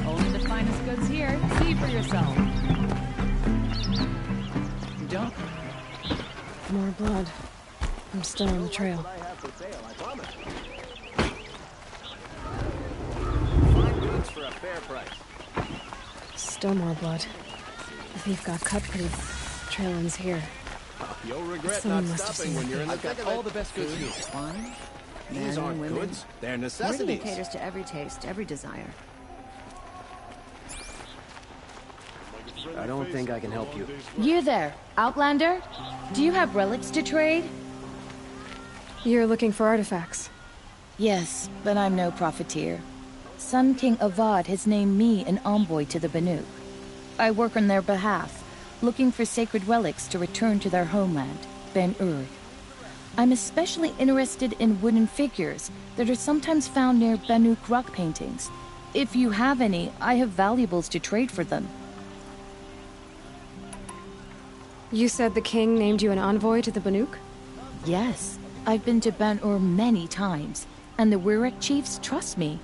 Only the finest goods here. See for yourself. Don't... More blood. I'm still on the trail. I have for sale, I promise. Fine goods for a fair price. Still more blood. The thief got cut pretty. Trail ends here. You'll regret Someone not must have stopping seen when the you're in the thief. thick of it. All the best goods here. Wine, These men, aren't women. goods, they're Meridian necessities. caters to every taste, every desire. I don't think I can help you. You there, Outlander? Do you have relics to trade? You're looking for artifacts. Yes, but I'm no profiteer. Sun King Avad has named me an envoy to the Banuk. I work on their behalf, looking for sacred relics to return to their homeland, Ben-Ur. I'm especially interested in wooden figures that are sometimes found near Banuk rock paintings. If you have any, I have valuables to trade for them. You said the king named you an envoy to the Banuk? Yes, I've been to Ben-Ur many times, and the Wirek chiefs trust me.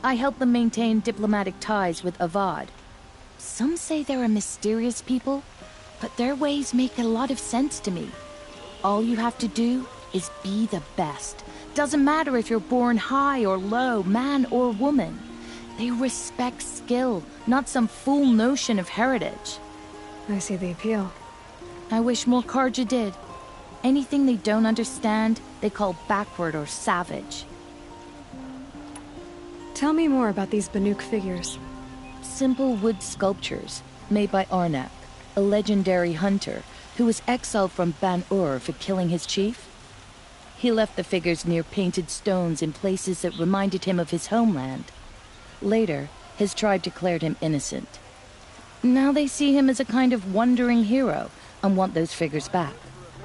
I help them maintain diplomatic ties with Avad. Some say they're a mysterious people, but their ways make a lot of sense to me. All you have to do is be the best. Doesn't matter if you're born high or low, man or woman. They respect skill, not some fool notion of heritage. I see the appeal. I wish more Karja did. Anything they don't understand, they call backward or savage. Tell me more about these Banuk figures. Simple wood sculptures made by Arnak, a legendary hunter who was exiled from Ban-Ur for killing his chief. He left the figures near painted stones in places that reminded him of his homeland. Later, his tribe declared him innocent. Now they see him as a kind of wandering hero and want those figures back.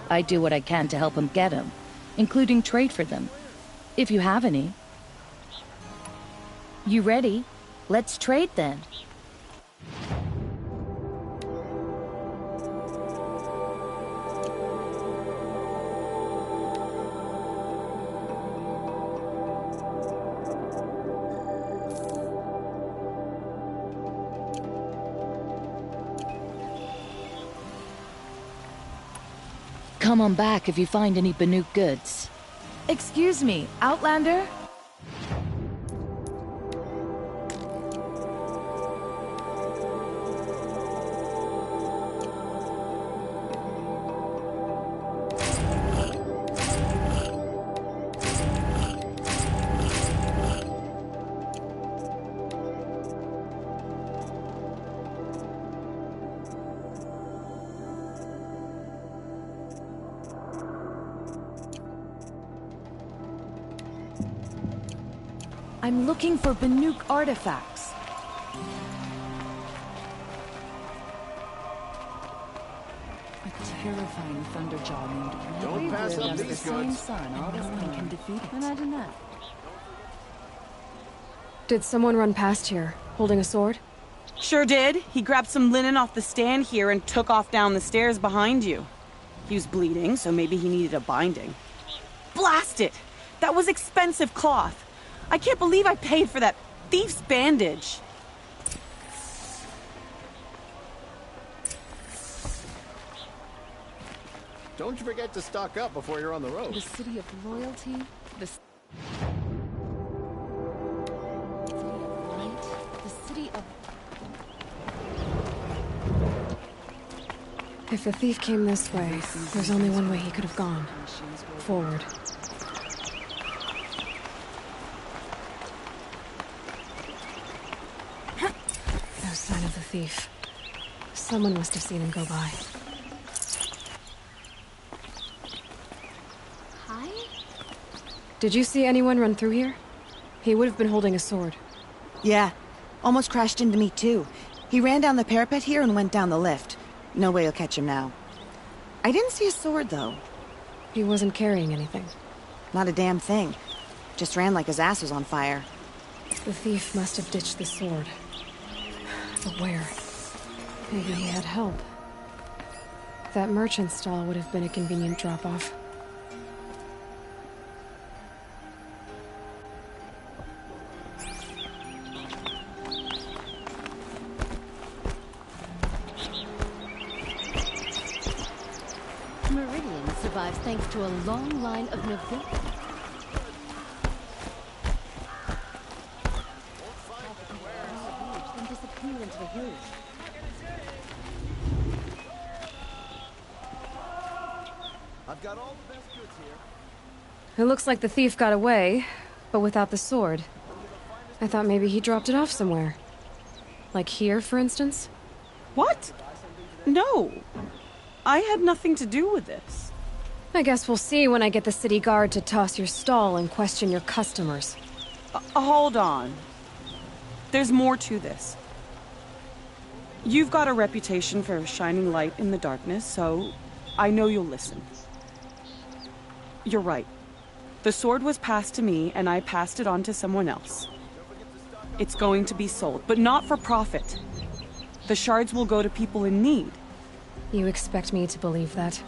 I do what I can to help him get them, including trade for them, if you have any. You ready? Let's trade then. Come on back if you find any Banuk goods. Excuse me, Outlander? I'm looking for Banuk artifacts. terrifying Thunderjaw named Don't pass up the these same goods. sun all this time can defeat it. Imagine that. Did someone run past here, holding a sword? Sure did. He grabbed some linen off the stand here and took off down the stairs behind you. He was bleeding, so maybe he needed a binding. Blast it! That was expensive cloth. I can't believe I paid for that thief's bandage. Don't you forget to stock up before you're on the road. The city of loyalty, the city of light, the city of... If the thief came this way, there's only one way he could have gone. Forward. No sign of the thief. Someone must have seen him go by. Hi? Did you see anyone run through here? He would have been holding a sword. Yeah. Almost crashed into me, too. He ran down the parapet here and went down the lift. No way you'll catch him now. I didn't see a sword, though. He wasn't carrying anything. Not a damn thing. Just ran like his ass was on fire. The thief must have ditched the sword. But where? Maybe he had help. That merchant stall would have been a convenient drop-off. Meridian survives thanks to a long line of nobility. And disappear into the hills. I've got all the best goods here. It looks like the thief got away, but without the sword. I thought maybe he dropped it off somewhere. Like here, for instance? What? No. I had nothing to do with this. I guess we'll see when I get the city guard to toss your stall and question your customers. Hold on. There's more to this. You've got a reputation for shining light in the darkness, so I know you'll listen. You're right. The sword was passed to me, and I passed it on to someone else. It's going to be sold, but not for profit. The shards will go to people in need. You expect me to believe that?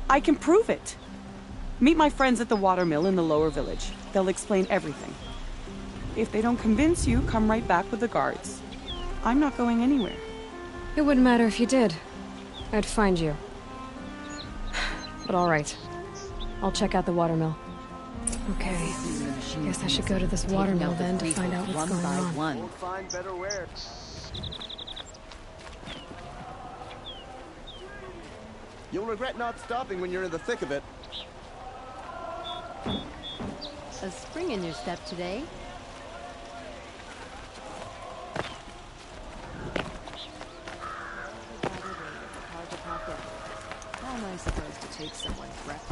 I can prove it. Meet my friends at the watermill in the lower village. They'll explain everything. If they don't convince you, come right back with the guards. I'm not going anywhere. It wouldn't matter if you did. I'd find you. But all right. I'll check out the watermill. Okay. Guess I should go to this watermill then to find out what's going on. We'll find better wear. You'll regret not stopping when you're in the thick of it. A spring in your step today. How am I supposed to take someone's breath?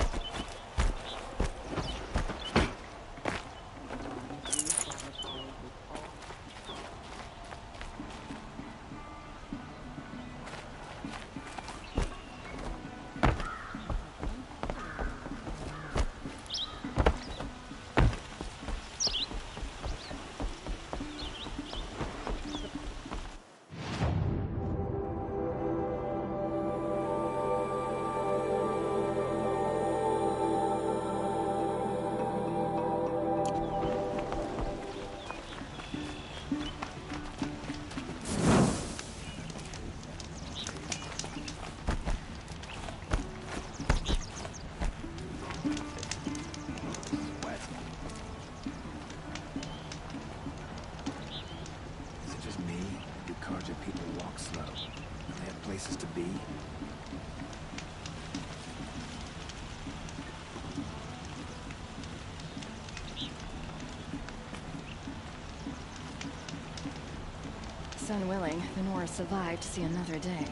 Son willing, the Nora survived to see another day.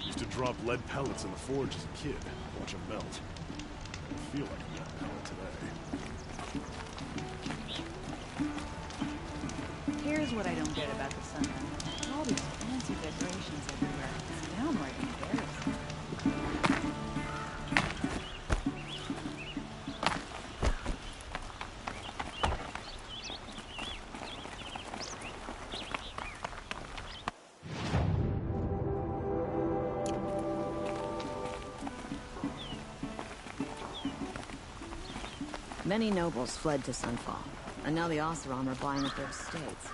Used to drop lead pellets in the forge as a kid. Watch them melt. I feel like a lead pellet today. Here's what I don't get about the Sundown. All these fancy decorations everywhere. It's downright embarrassing. Many nobles fled to Sunfall, and now the Oseram are buying up their estates.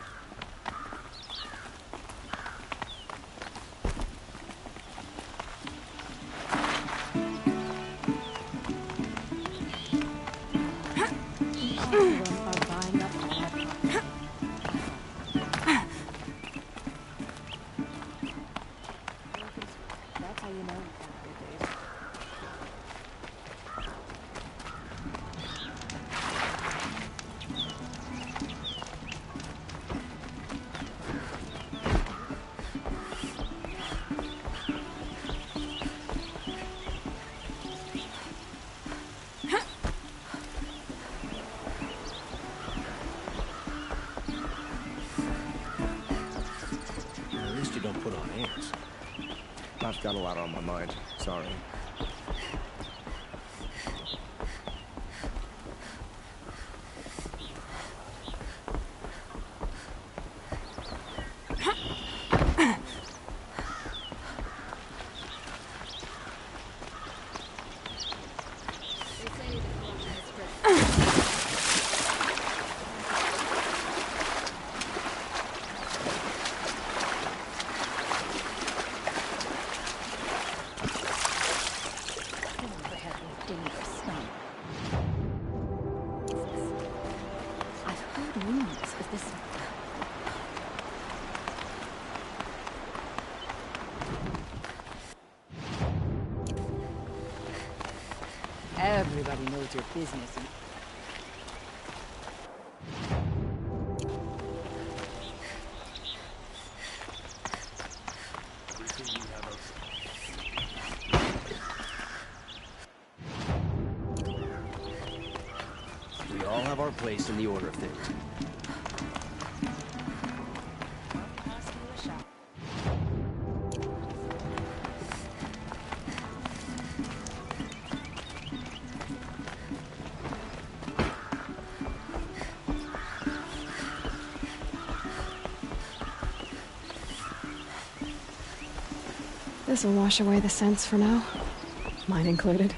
That's how you know you've had good days. At least you don't put on airs. I've got a lot on my mind. Sorry. I've heard rumors of this. Everybody knows your business. We all have our place in the order of things. This'll wash away the scents for now. Mine included.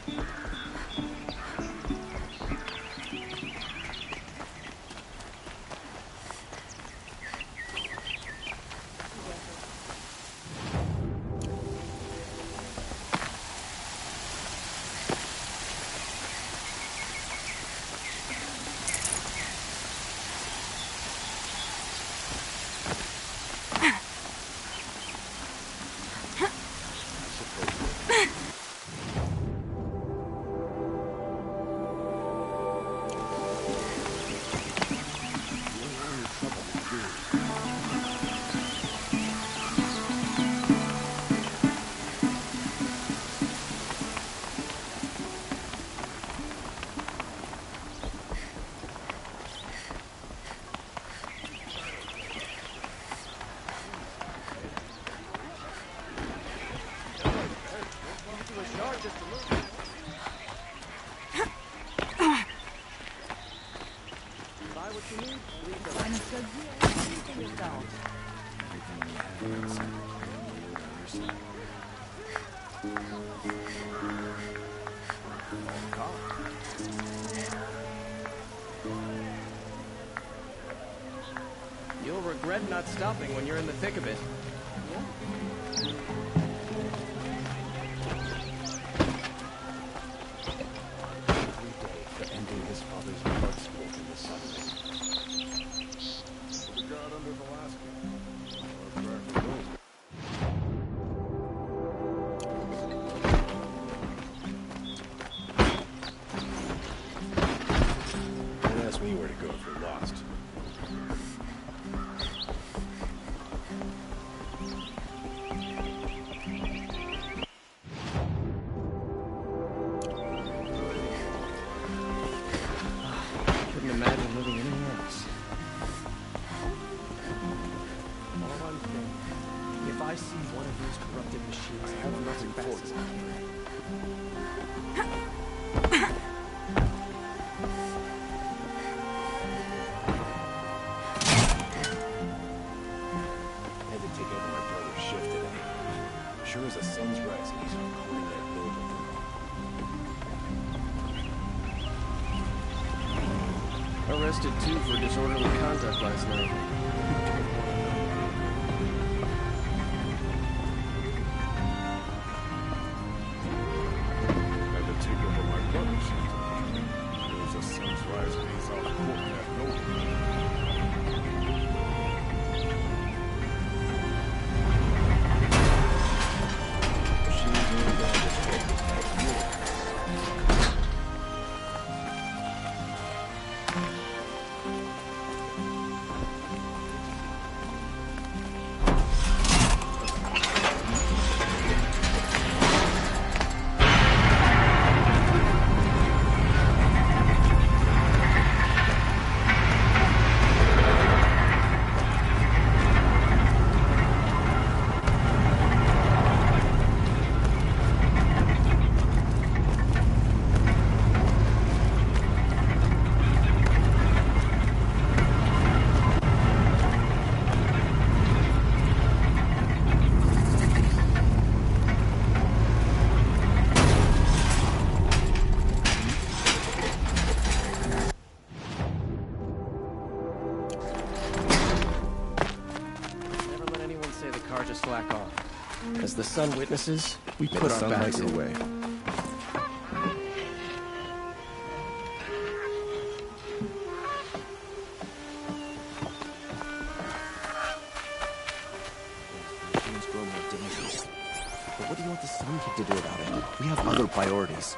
You'll regret not stopping when you're in the thick of it. Every day for ending his father's blood sport in the sunlight. The god under the last Don't ask me where to go if you're lost. primitive machines. I have nothing for you. Had to take over my brother's shift today. Sure as the sun's rising, he's recording that building. Arrested too for disorderly conduct last night. Had to take over my brother's shift. Sure as the sun's rising, he's out recording that building. Slack off. As the sun witnesses, we May put the our sun light backs your in. way. Machines grow more dangerous. But what do you want the Sun King to do about it? We have other priorities.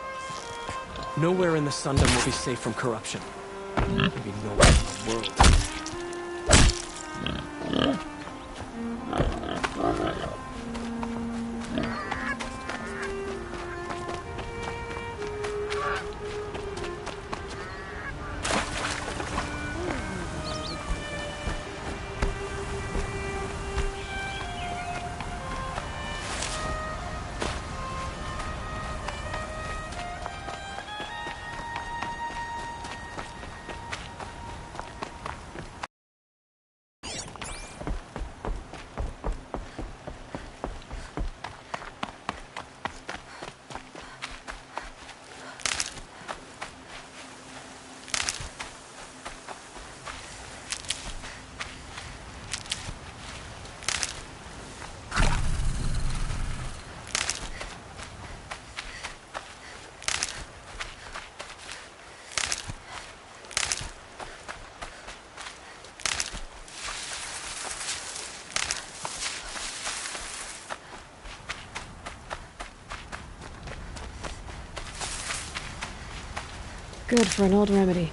Nowhere in the Sundom will be safe from corruption. Maybe nowhere in the world. Good for an old remedy.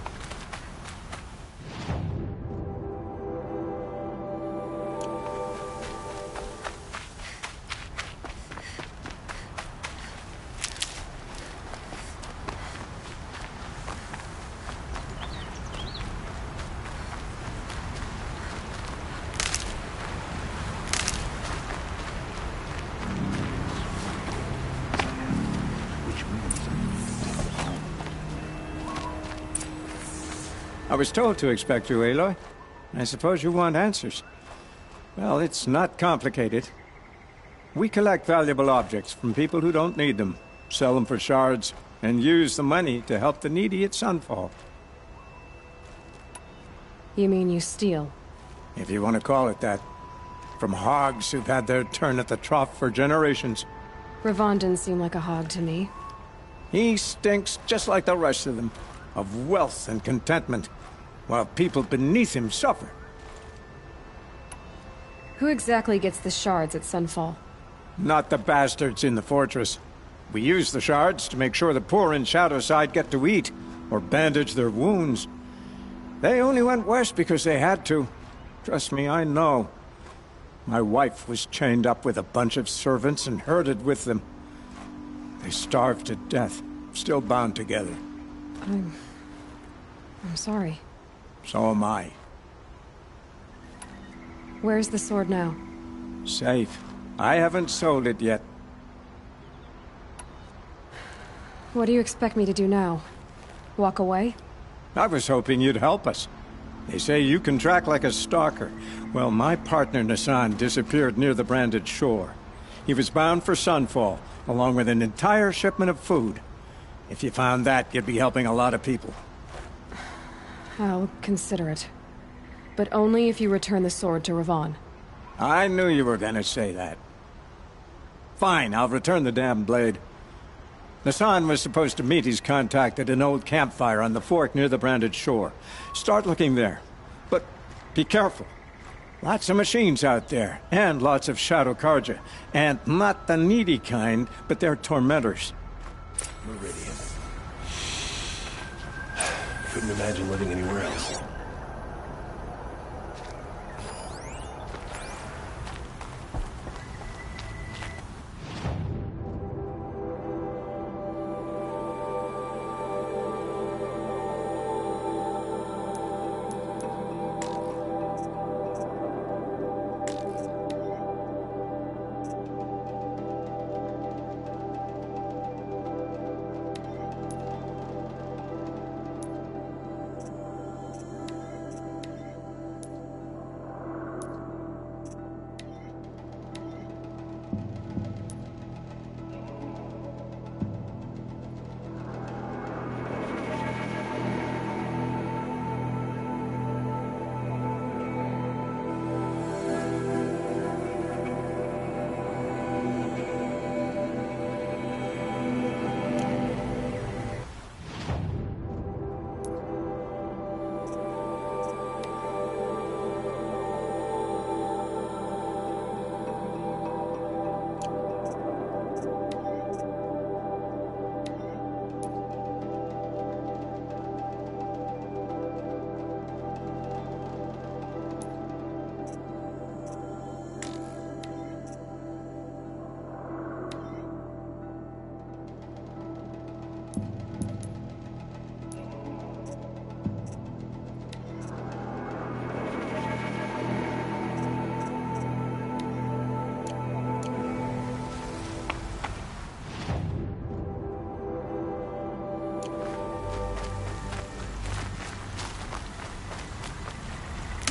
I was told to expect you, Aloy. I suppose you want answers. Well, it's not complicated. We collect valuable objects from people who don't need them, sell them for shards, and use the money to help the needy at Sunfall. You mean you steal? If you want to call it that. From hogs who've had their turn at the trough for generations. Ravon didn't seem like a hog to me. He stinks just like the rest of them, of wealth and contentment, while people beneath him suffer. Who exactly gets the shards at Sunfall? Not the bastards in the fortress. We use the shards to make sure the poor in Shadowside get to eat, or bandage their wounds. They only went west because they had to. Trust me, I know. My wife was chained up with a bunch of servants and herded with them. They starved to death, still bound together. I'm sorry. So am I. Where's the sword now? Safe. I haven't sold it yet. What do you expect me to do now? Walk away? I was hoping you'd help us. They say you can track like a stalker. Well, my partner Nassan disappeared near the branded shore. He was bound for Sunfall, along with an entire shipment of food. If you found that, you'd be helping a lot of people. I'll consider it. But only if you return the sword to Ravon. I knew you were gonna say that. Fine, I'll return the damn blade. Nassan was supposed to meet his contact at an old campfire on the fork near the branded shore. Start looking there. But be careful. Lots of machines out there, and lots of Shadow Karja. And not the needy kind, but they're tormentors. Meridian. Couldn't imagine living anywhere else.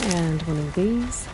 And one of these.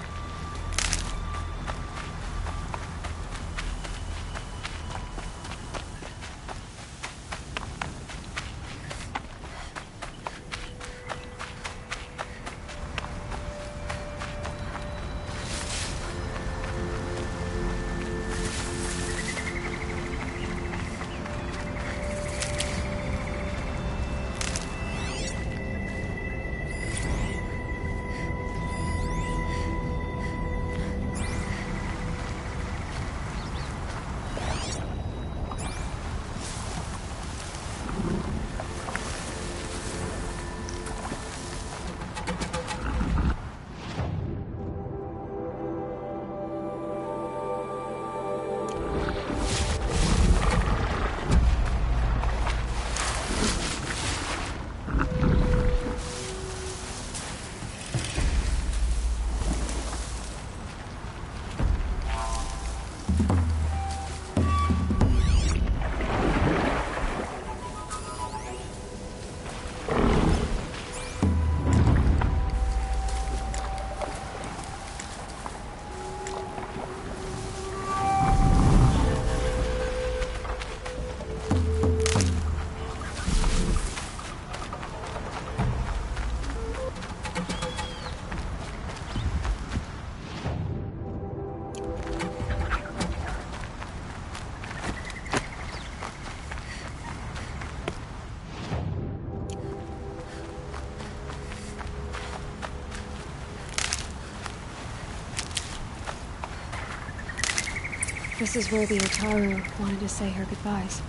This is where the Utaru wanted to say her goodbyes.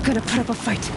Gonna put up a fight.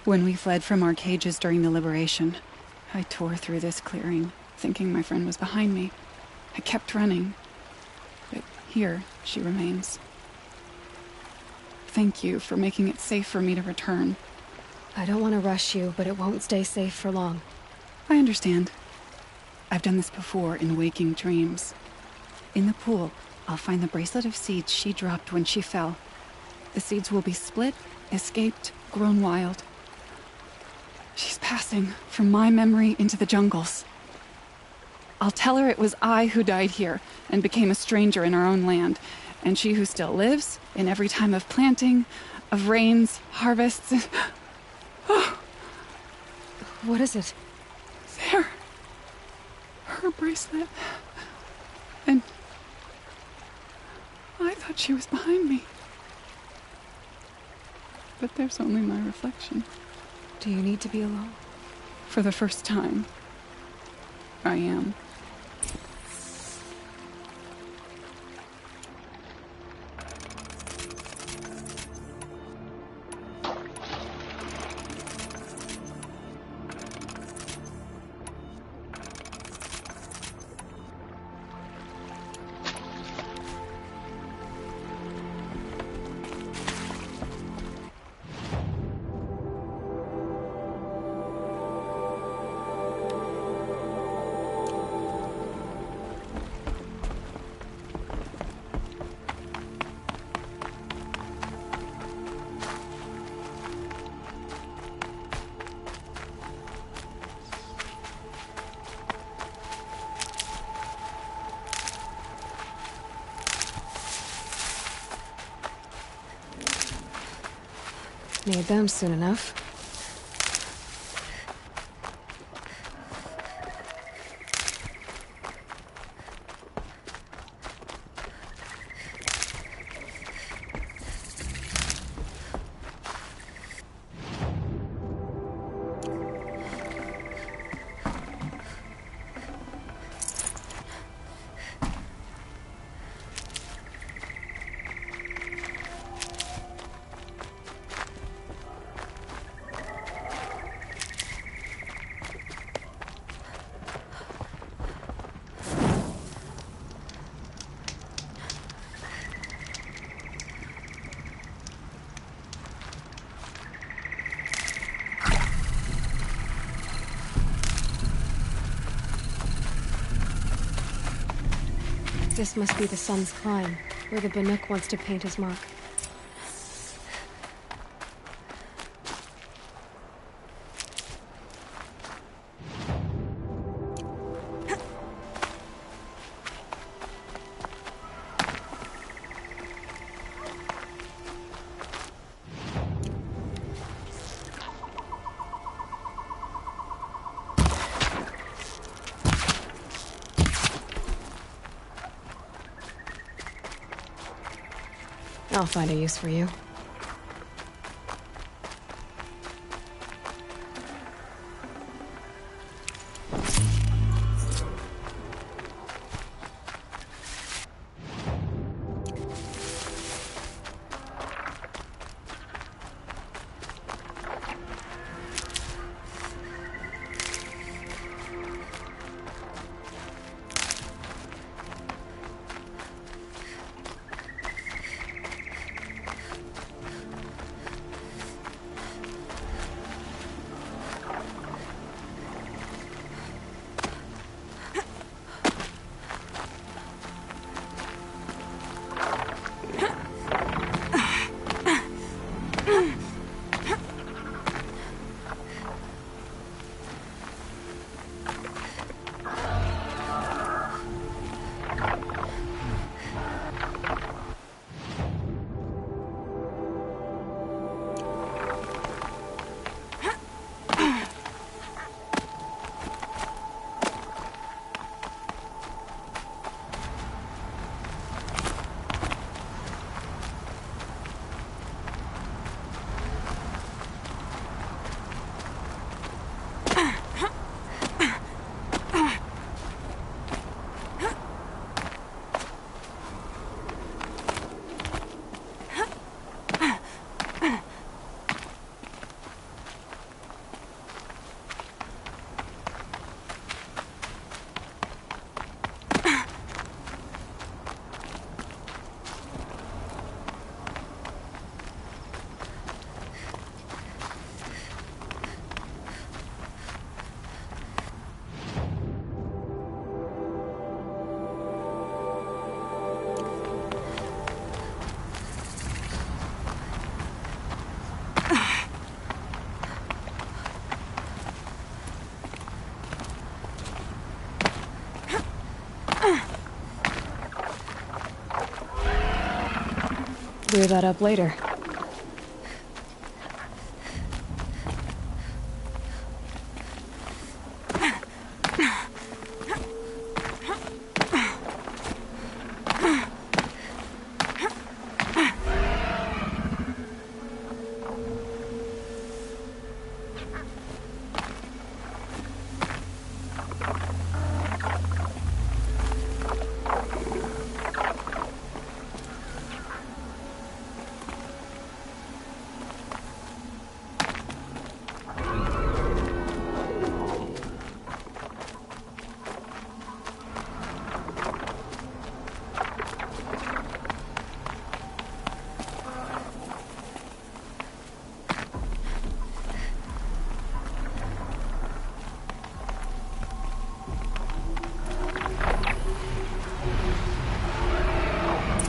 When we fled from our cages during the liberation, I tore through this clearing, thinking my friend was behind me. I kept running, but here she remains. Thank you for making it safe for me to return. I don't want to rush you, but it won't stay safe for long. I understand. I've done this before in waking dreams. In the pool, I'll find the bracelet of seeds she dropped when she fell. The seeds will be split, escaped, grown wild. She's passing from my memory into the jungles. I'll tell her it was I who died here and became a stranger in our own land, and she who still lives in every time of planting, of rains, harvests. Oh. What is it? There. Her bracelet. And I thought she was behind me. But there's only my reflection. Do you need to be alone? For the first time, I am. Need them soon enough. This must be the Sun's Climb, where the Banuk wants to paint his mark. I'll find a use for you. Clear that up later.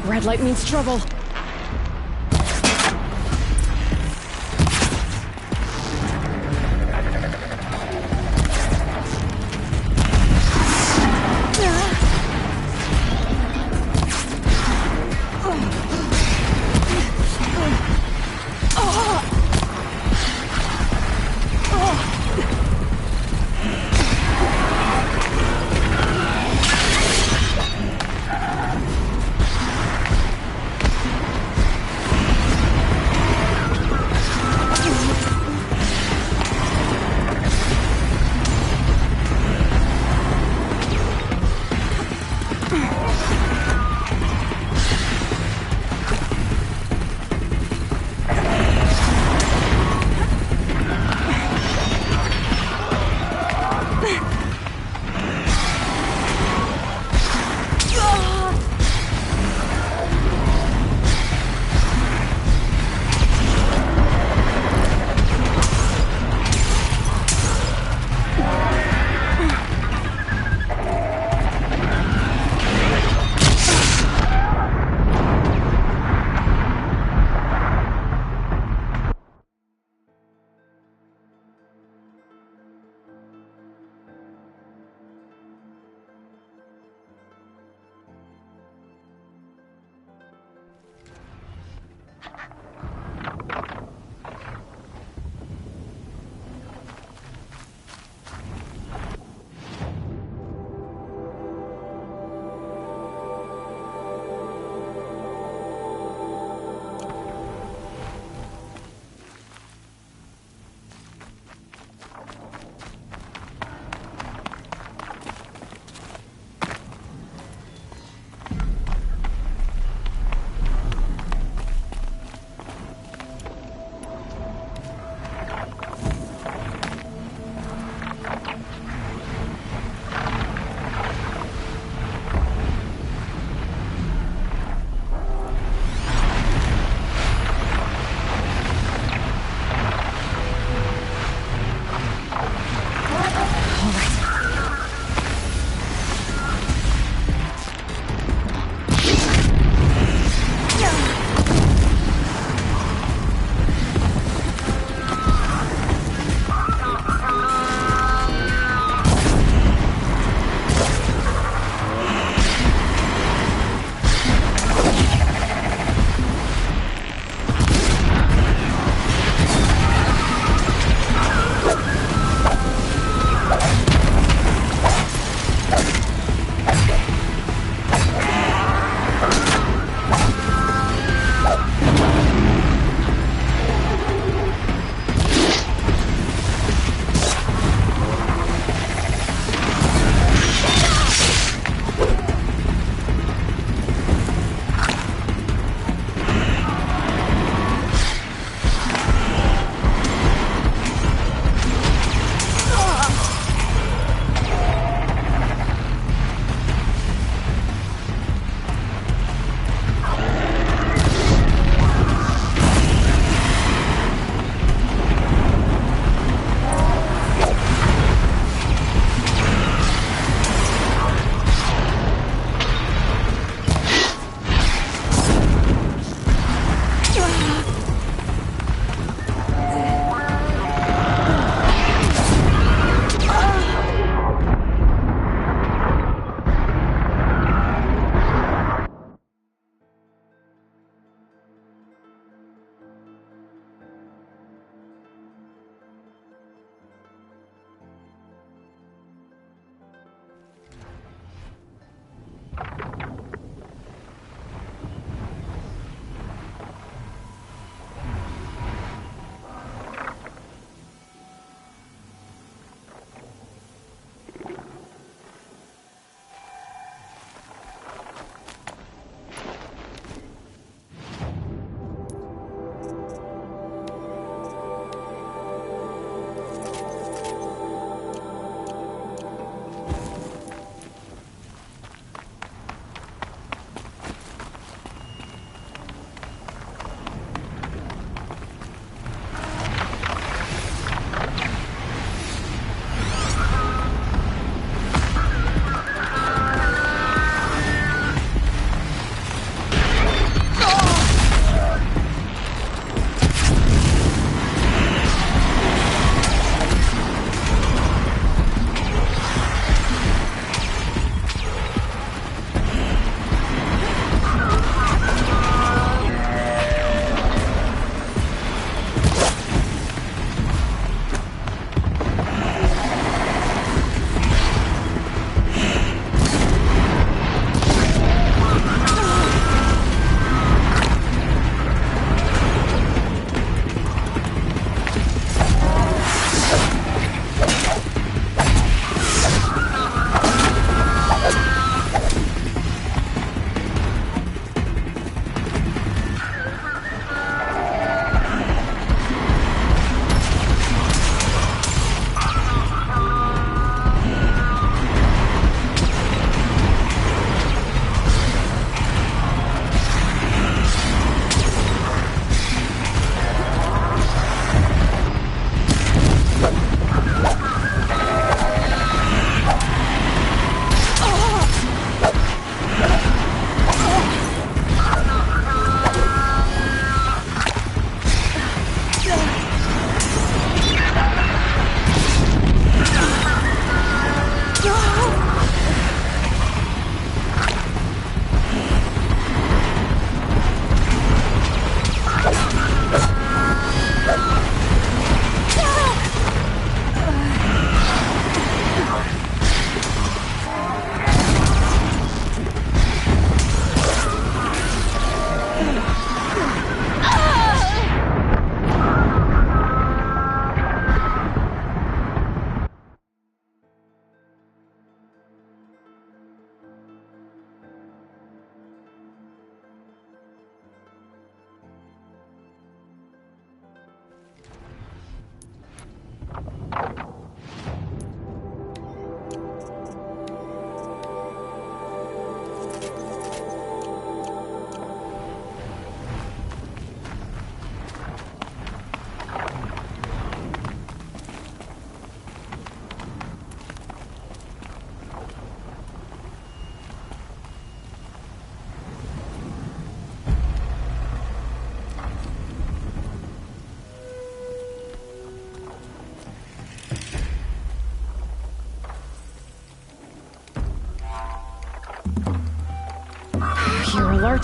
Red light means trouble.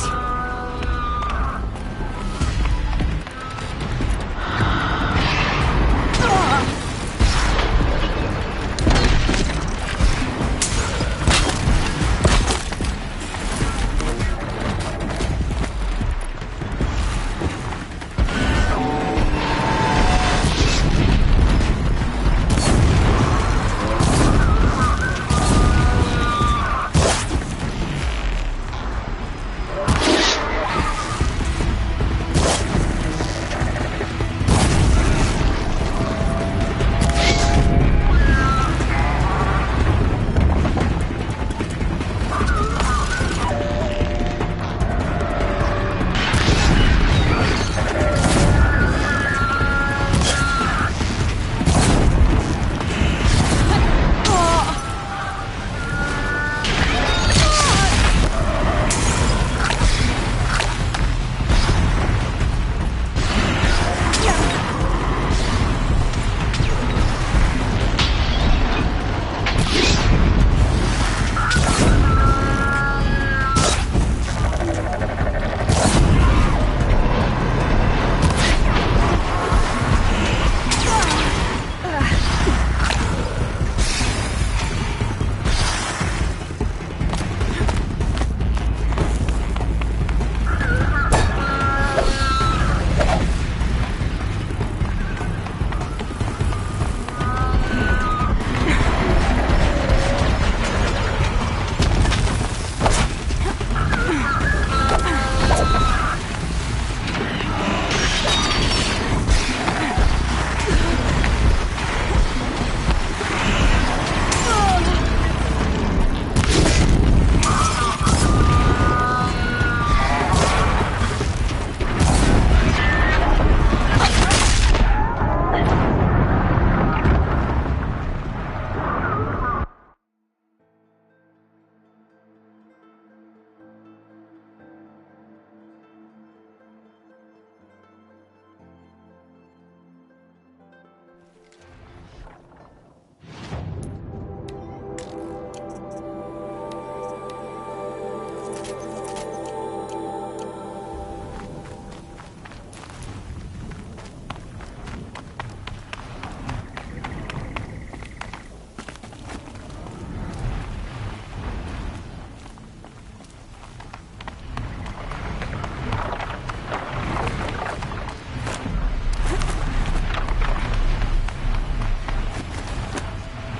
heart.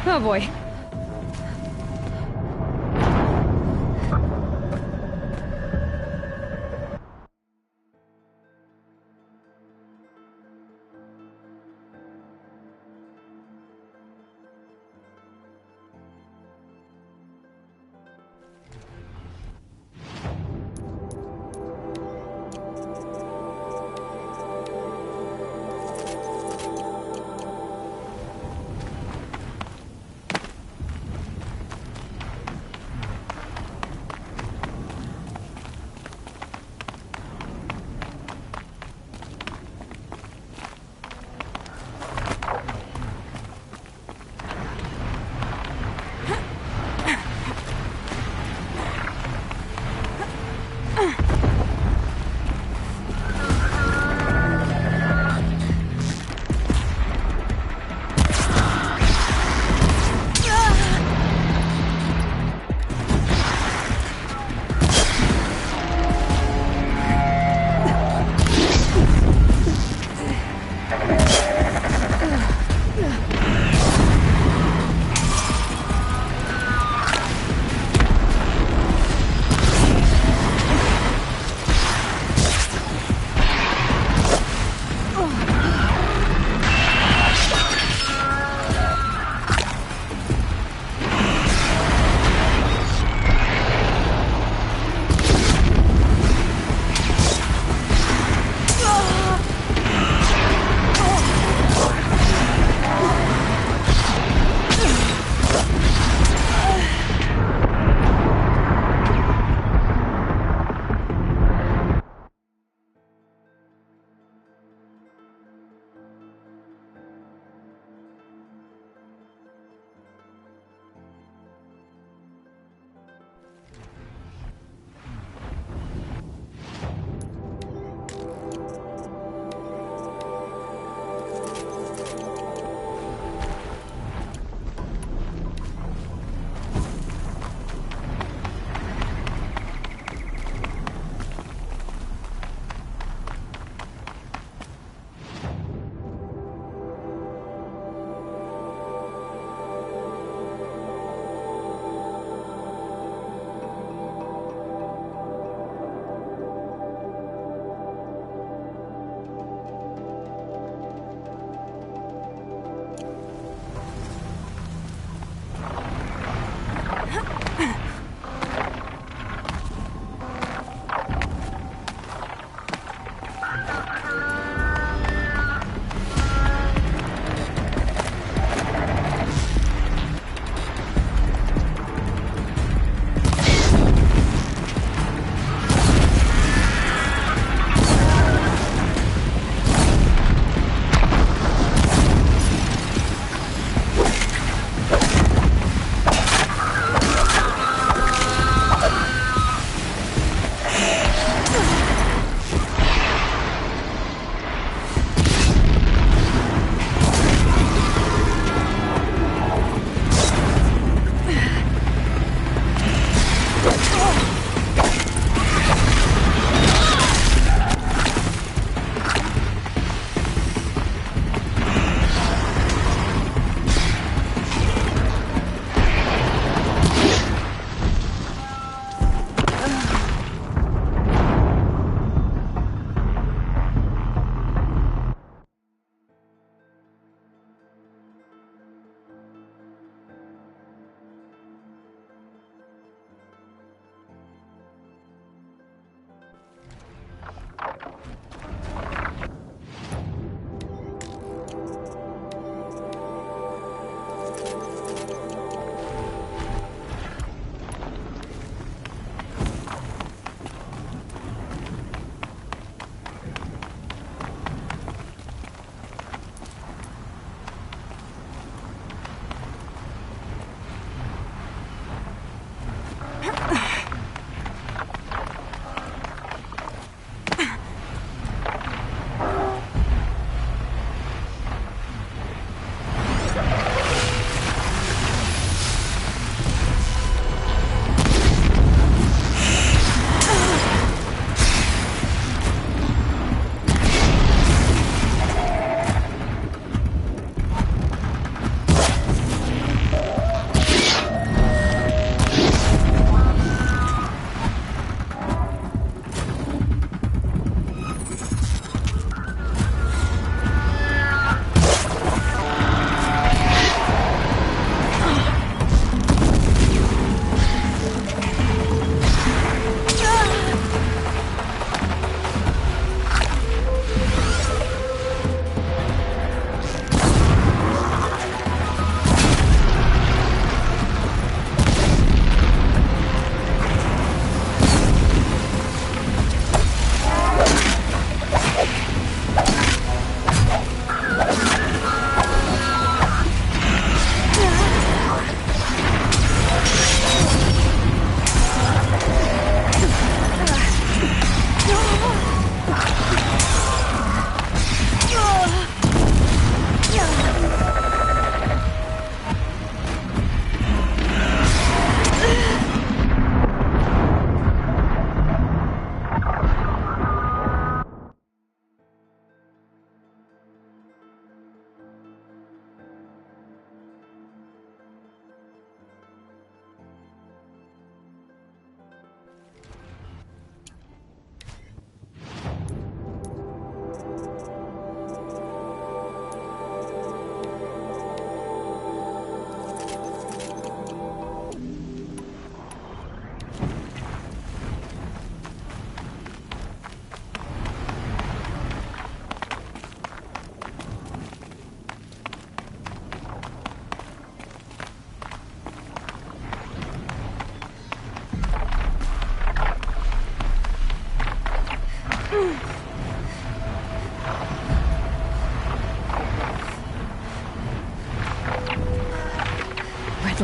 Oh boy.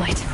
light.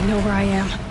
know where I am.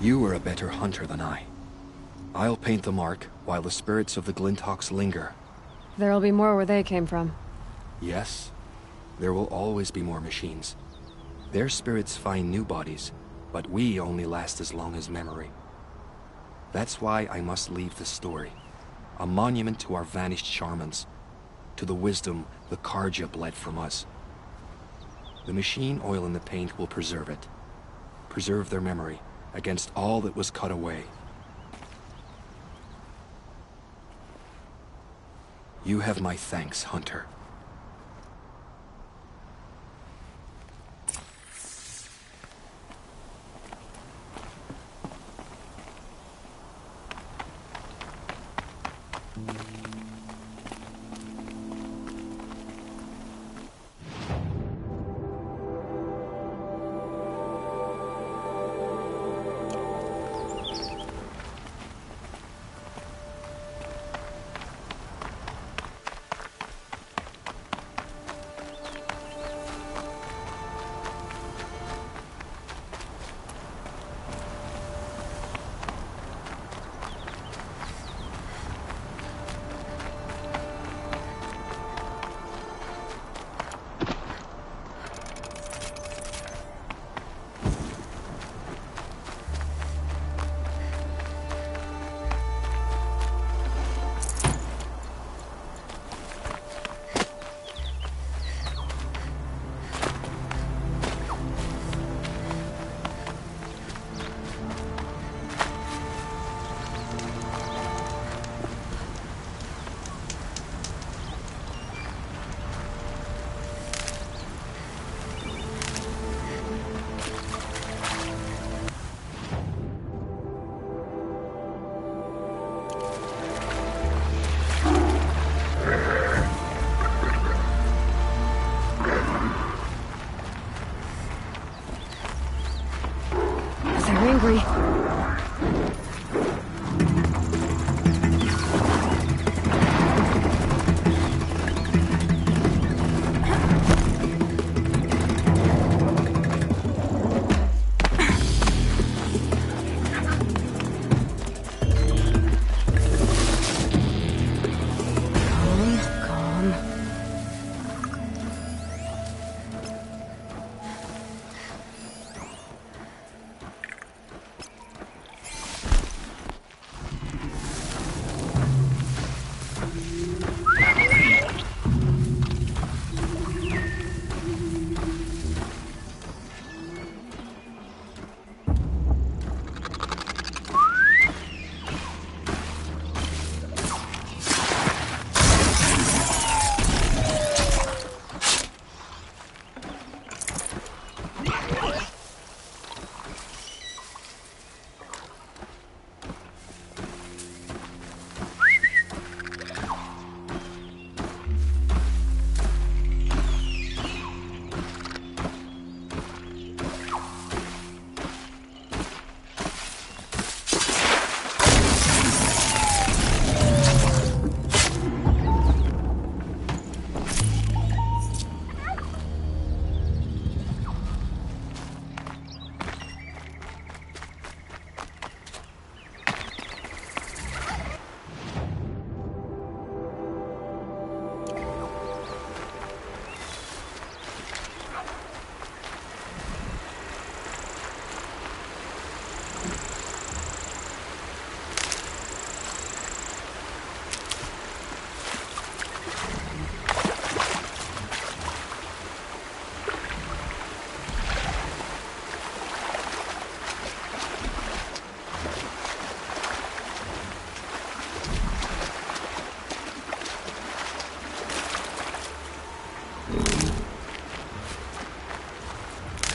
You are a better hunter than I. I'll paint the mark while the spirits of the Glinthawks linger. There'll be more where they came from. Yes, there will always be more machines. Their spirits find new bodies, but we only last as long as memory. That's why I must leave this story. A monument to our vanished shamans, to the wisdom the Carja bled from us. The machine oil in the paint will preserve it. Preserve their memory against all that was cut away. You have my thanks, Hunter. hungry.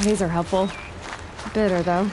These are helpful. Bitter, though.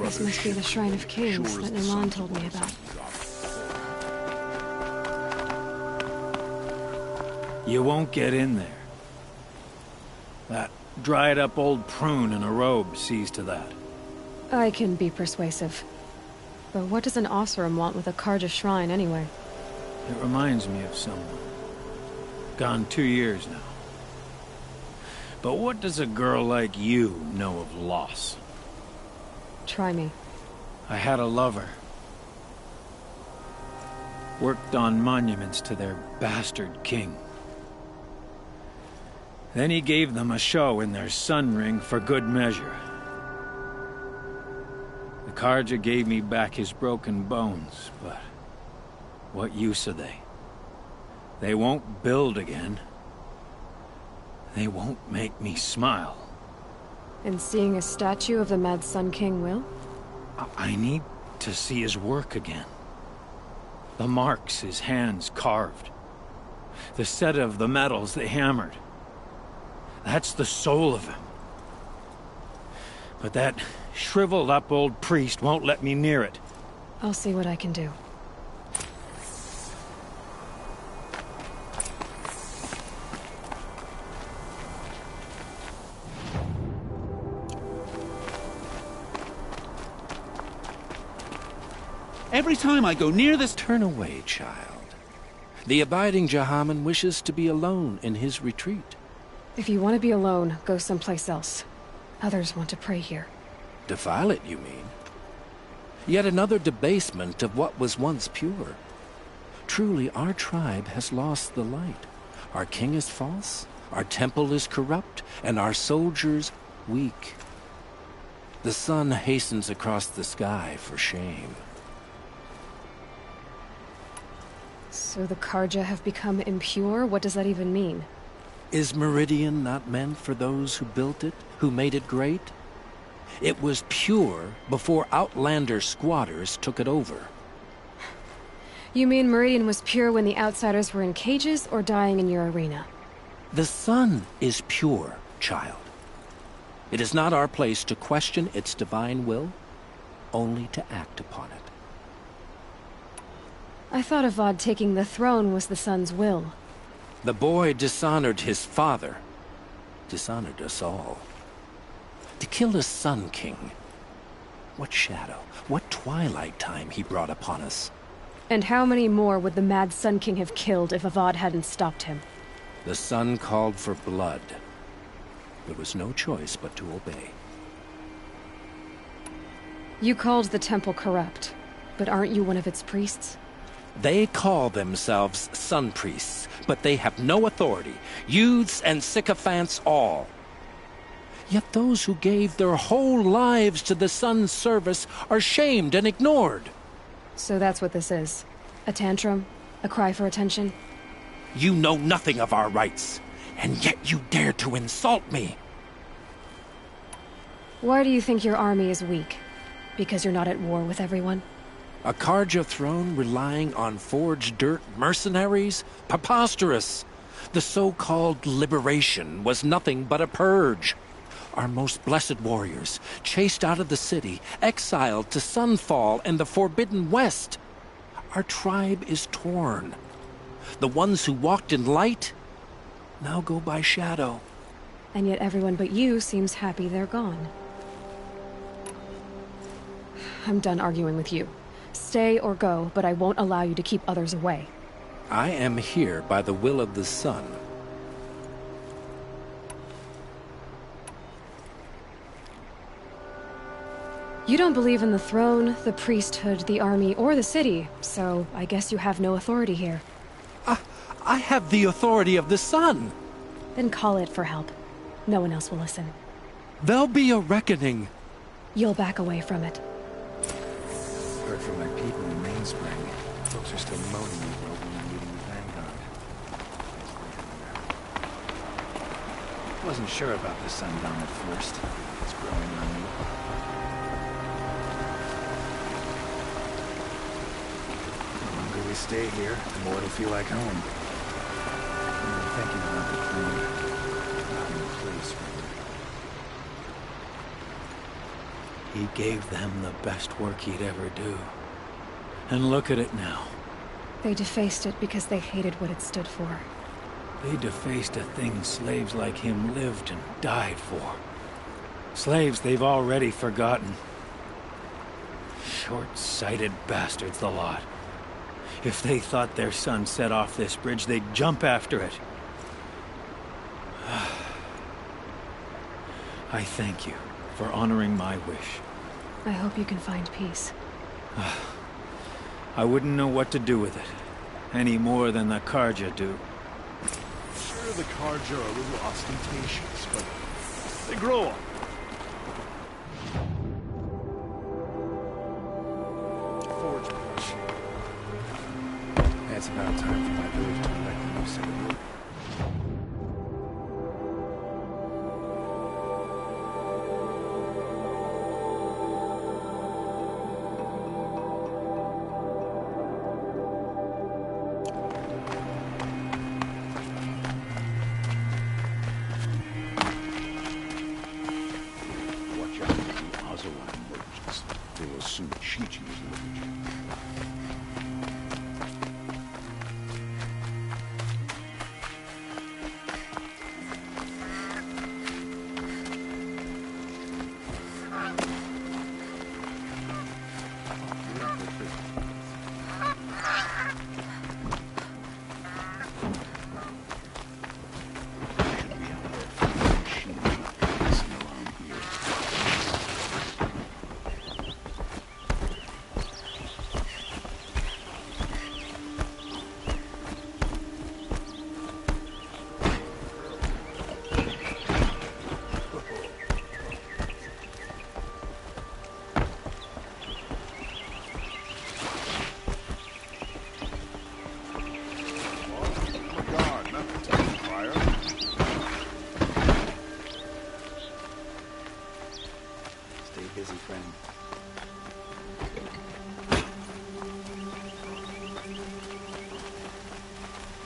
This must be the Shrine of Kings that Nilan told me about. You won't get in there. That dried-up old prune in a robe sees to that. I can be persuasive. But what does an Oseram want with a Carja shrine, anyway? It reminds me of someone. Gone 2 years now. But what does a girl like you know of loss? Try me. I had a lover. Worked on monuments to their bastard king. Then he gave them a show in their sun ring for good measure. The Carja gave me back his broken bones, but what use are they? They won't build again. They won't make me smile. And seeing a statue of the Mad Sun King will? I need to see his work again. The marks his hands carved. The set of the metals they hammered. That's the soul of him. But that shriveled up old priest won't let me near it. I'll see what I can do. Every time I go near this... Turn away, child. The abiding Jahaman wishes to be alone in his retreat. If you want to be alone, go someplace else. Others want to pray here. Defile it, you mean? Yet another debasement of what was once pure. Truly, our tribe has lost the light. Our king is false, our temple is corrupt, and our soldiers weak. The sun hastens across the sky for shame. So the Karja have become impure? What does that even mean? Is Meridian not meant for those who built it, who made it great? It was pure before outlander squatters took it over. You mean Meridian was pure when the outsiders were in cages or dying in your arena? The sun is pure, child. It is not our place to question its divine will, only to act upon it. I thought Avad taking the throne was the sun's will. The boy dishonored his father, dishonored us all. To kill a Sun King. What shadow, what twilight time he brought upon us. And how many more would the mad Sun King have killed if Avad hadn't stopped him? The sun called for blood. There was no choice but to obey. You called the temple corrupt, but aren't you one of its priests? They call themselves sun priests, but they have no authority. Youths and sycophants all. Yet those who gave their whole lives to the sun's service are shamed and ignored. So that's what this is. A tantrum? A cry for attention? You know nothing of our rights, and yet you dare to insult me. Why do you think your army is weak? Because you're not at war with everyone? A Karja throne relying on forged dirt mercenaries? Preposterous! The so-called liberation was nothing but a purge. Our most blessed warriors, chased out of the city, exiled to Sunfall and the Forbidden West. Our tribe is torn. The ones who walked in light now go by shadow. And yet everyone but you seems happy they're gone. I'm done arguing with you. Stay or go, but I won't allow you to keep others away. I am here by the will of the sun. You don't believe in the throne, the priesthood, the army, or the city, so I guess you have no authority here. I have the authority of the sun. Then call it for help. No one else will listen. There'll be a reckoning. You'll back away from it. Heard from my people in Mainspring. Folks are still moaning over the meeting with Vanguard. Wasn't sure about the Sundom at first. It's growing on me. The longer we stay here, the more it'll feel like home. I'm thinking about the throne. Not in the place for it. He gave them the best work he'd ever do. And look at it now. They defaced it because they hated what it stood for. They defaced a thing slaves like him lived and died for. Slaves they've already forgotten. Short-sighted bastards, the lot. If they thought their son set off this bridge, they'd jump after it. I thank you for honoring my wish. I hope you can find peace. I wouldn't know what to do with it, any more than the Karja do. Sure, the Karja are a little ostentatious, but they grow up. Forge push. It's about time for my village to elect a new set of rulers.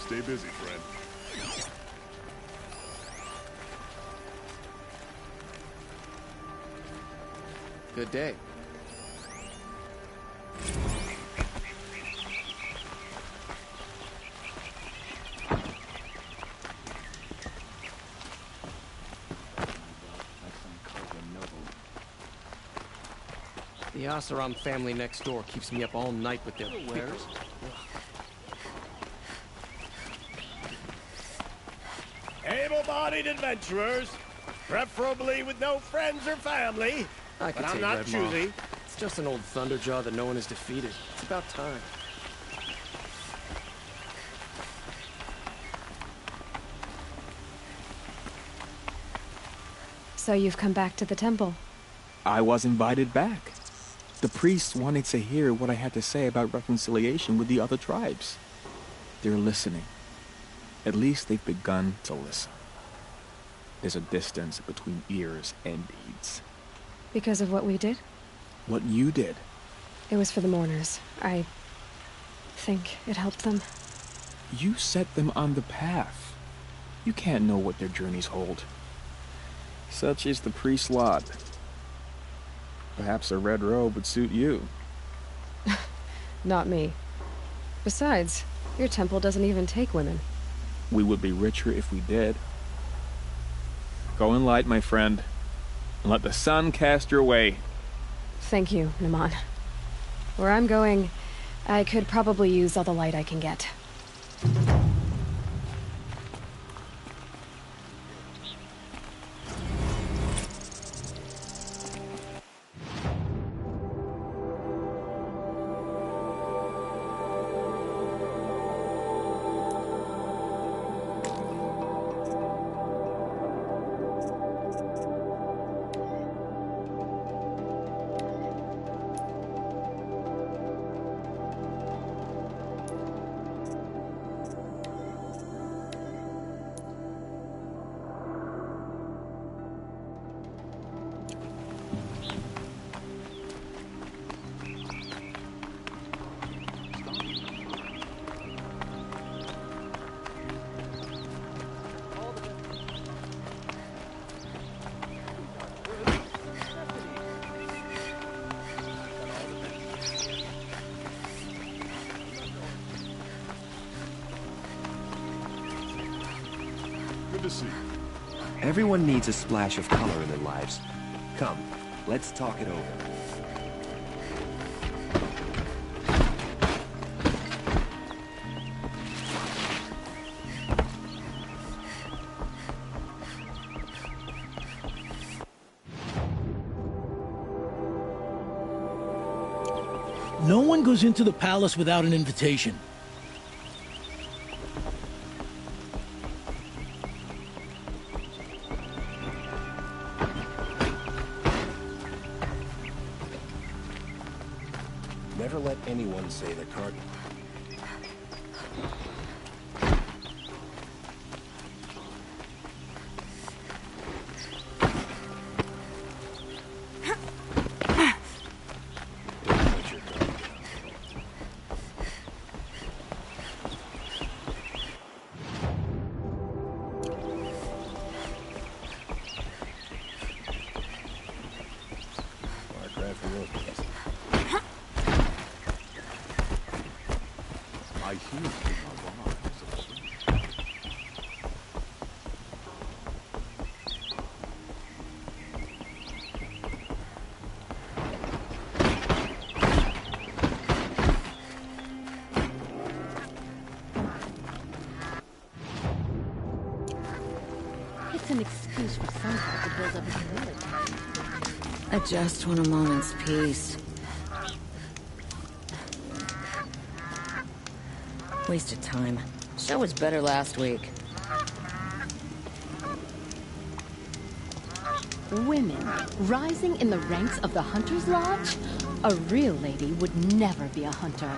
Stay busy, friend. Good day. The Oseram family next door keeps me up all night with their wares. Able-bodied adventurers, preferably with no friends or family. I can But I'm take not Red choosy. Maw. It's just an old Thunderjaw that no one has defeated. It's about time. So you've come back to the temple. I was invited back. The priests wanted to hear what I had to say about reconciliation with the other tribes. They're listening. At least they've begun to listen. There's a distance between ears and deeds. Because of what we did? What you did. It was for the mourners. I think it helped them. You set them on the path. You can't know what their journeys hold. Such is the priest's lot. Perhaps a red robe would suit you. Not me. Besides, your temple doesn't even take women. We would be richer if we did. Go in light, my friend, and let the sun cast your way. Thank you, Naman. Where I'm going, I could probably use all the light I can get. Good to see you. Everyone needs a splash of color in their lives. Come, let's talk it over. No one goes into the palace without an invitation. Never let anyone say the cardinal. I hear you are alive. It's an excuse for Sunfall to build up his military. I just want a moment's peace. Waste of time. Show was better last week. Women rising in the ranks of the Hunter's Lodge? A real lady would never be a hunter.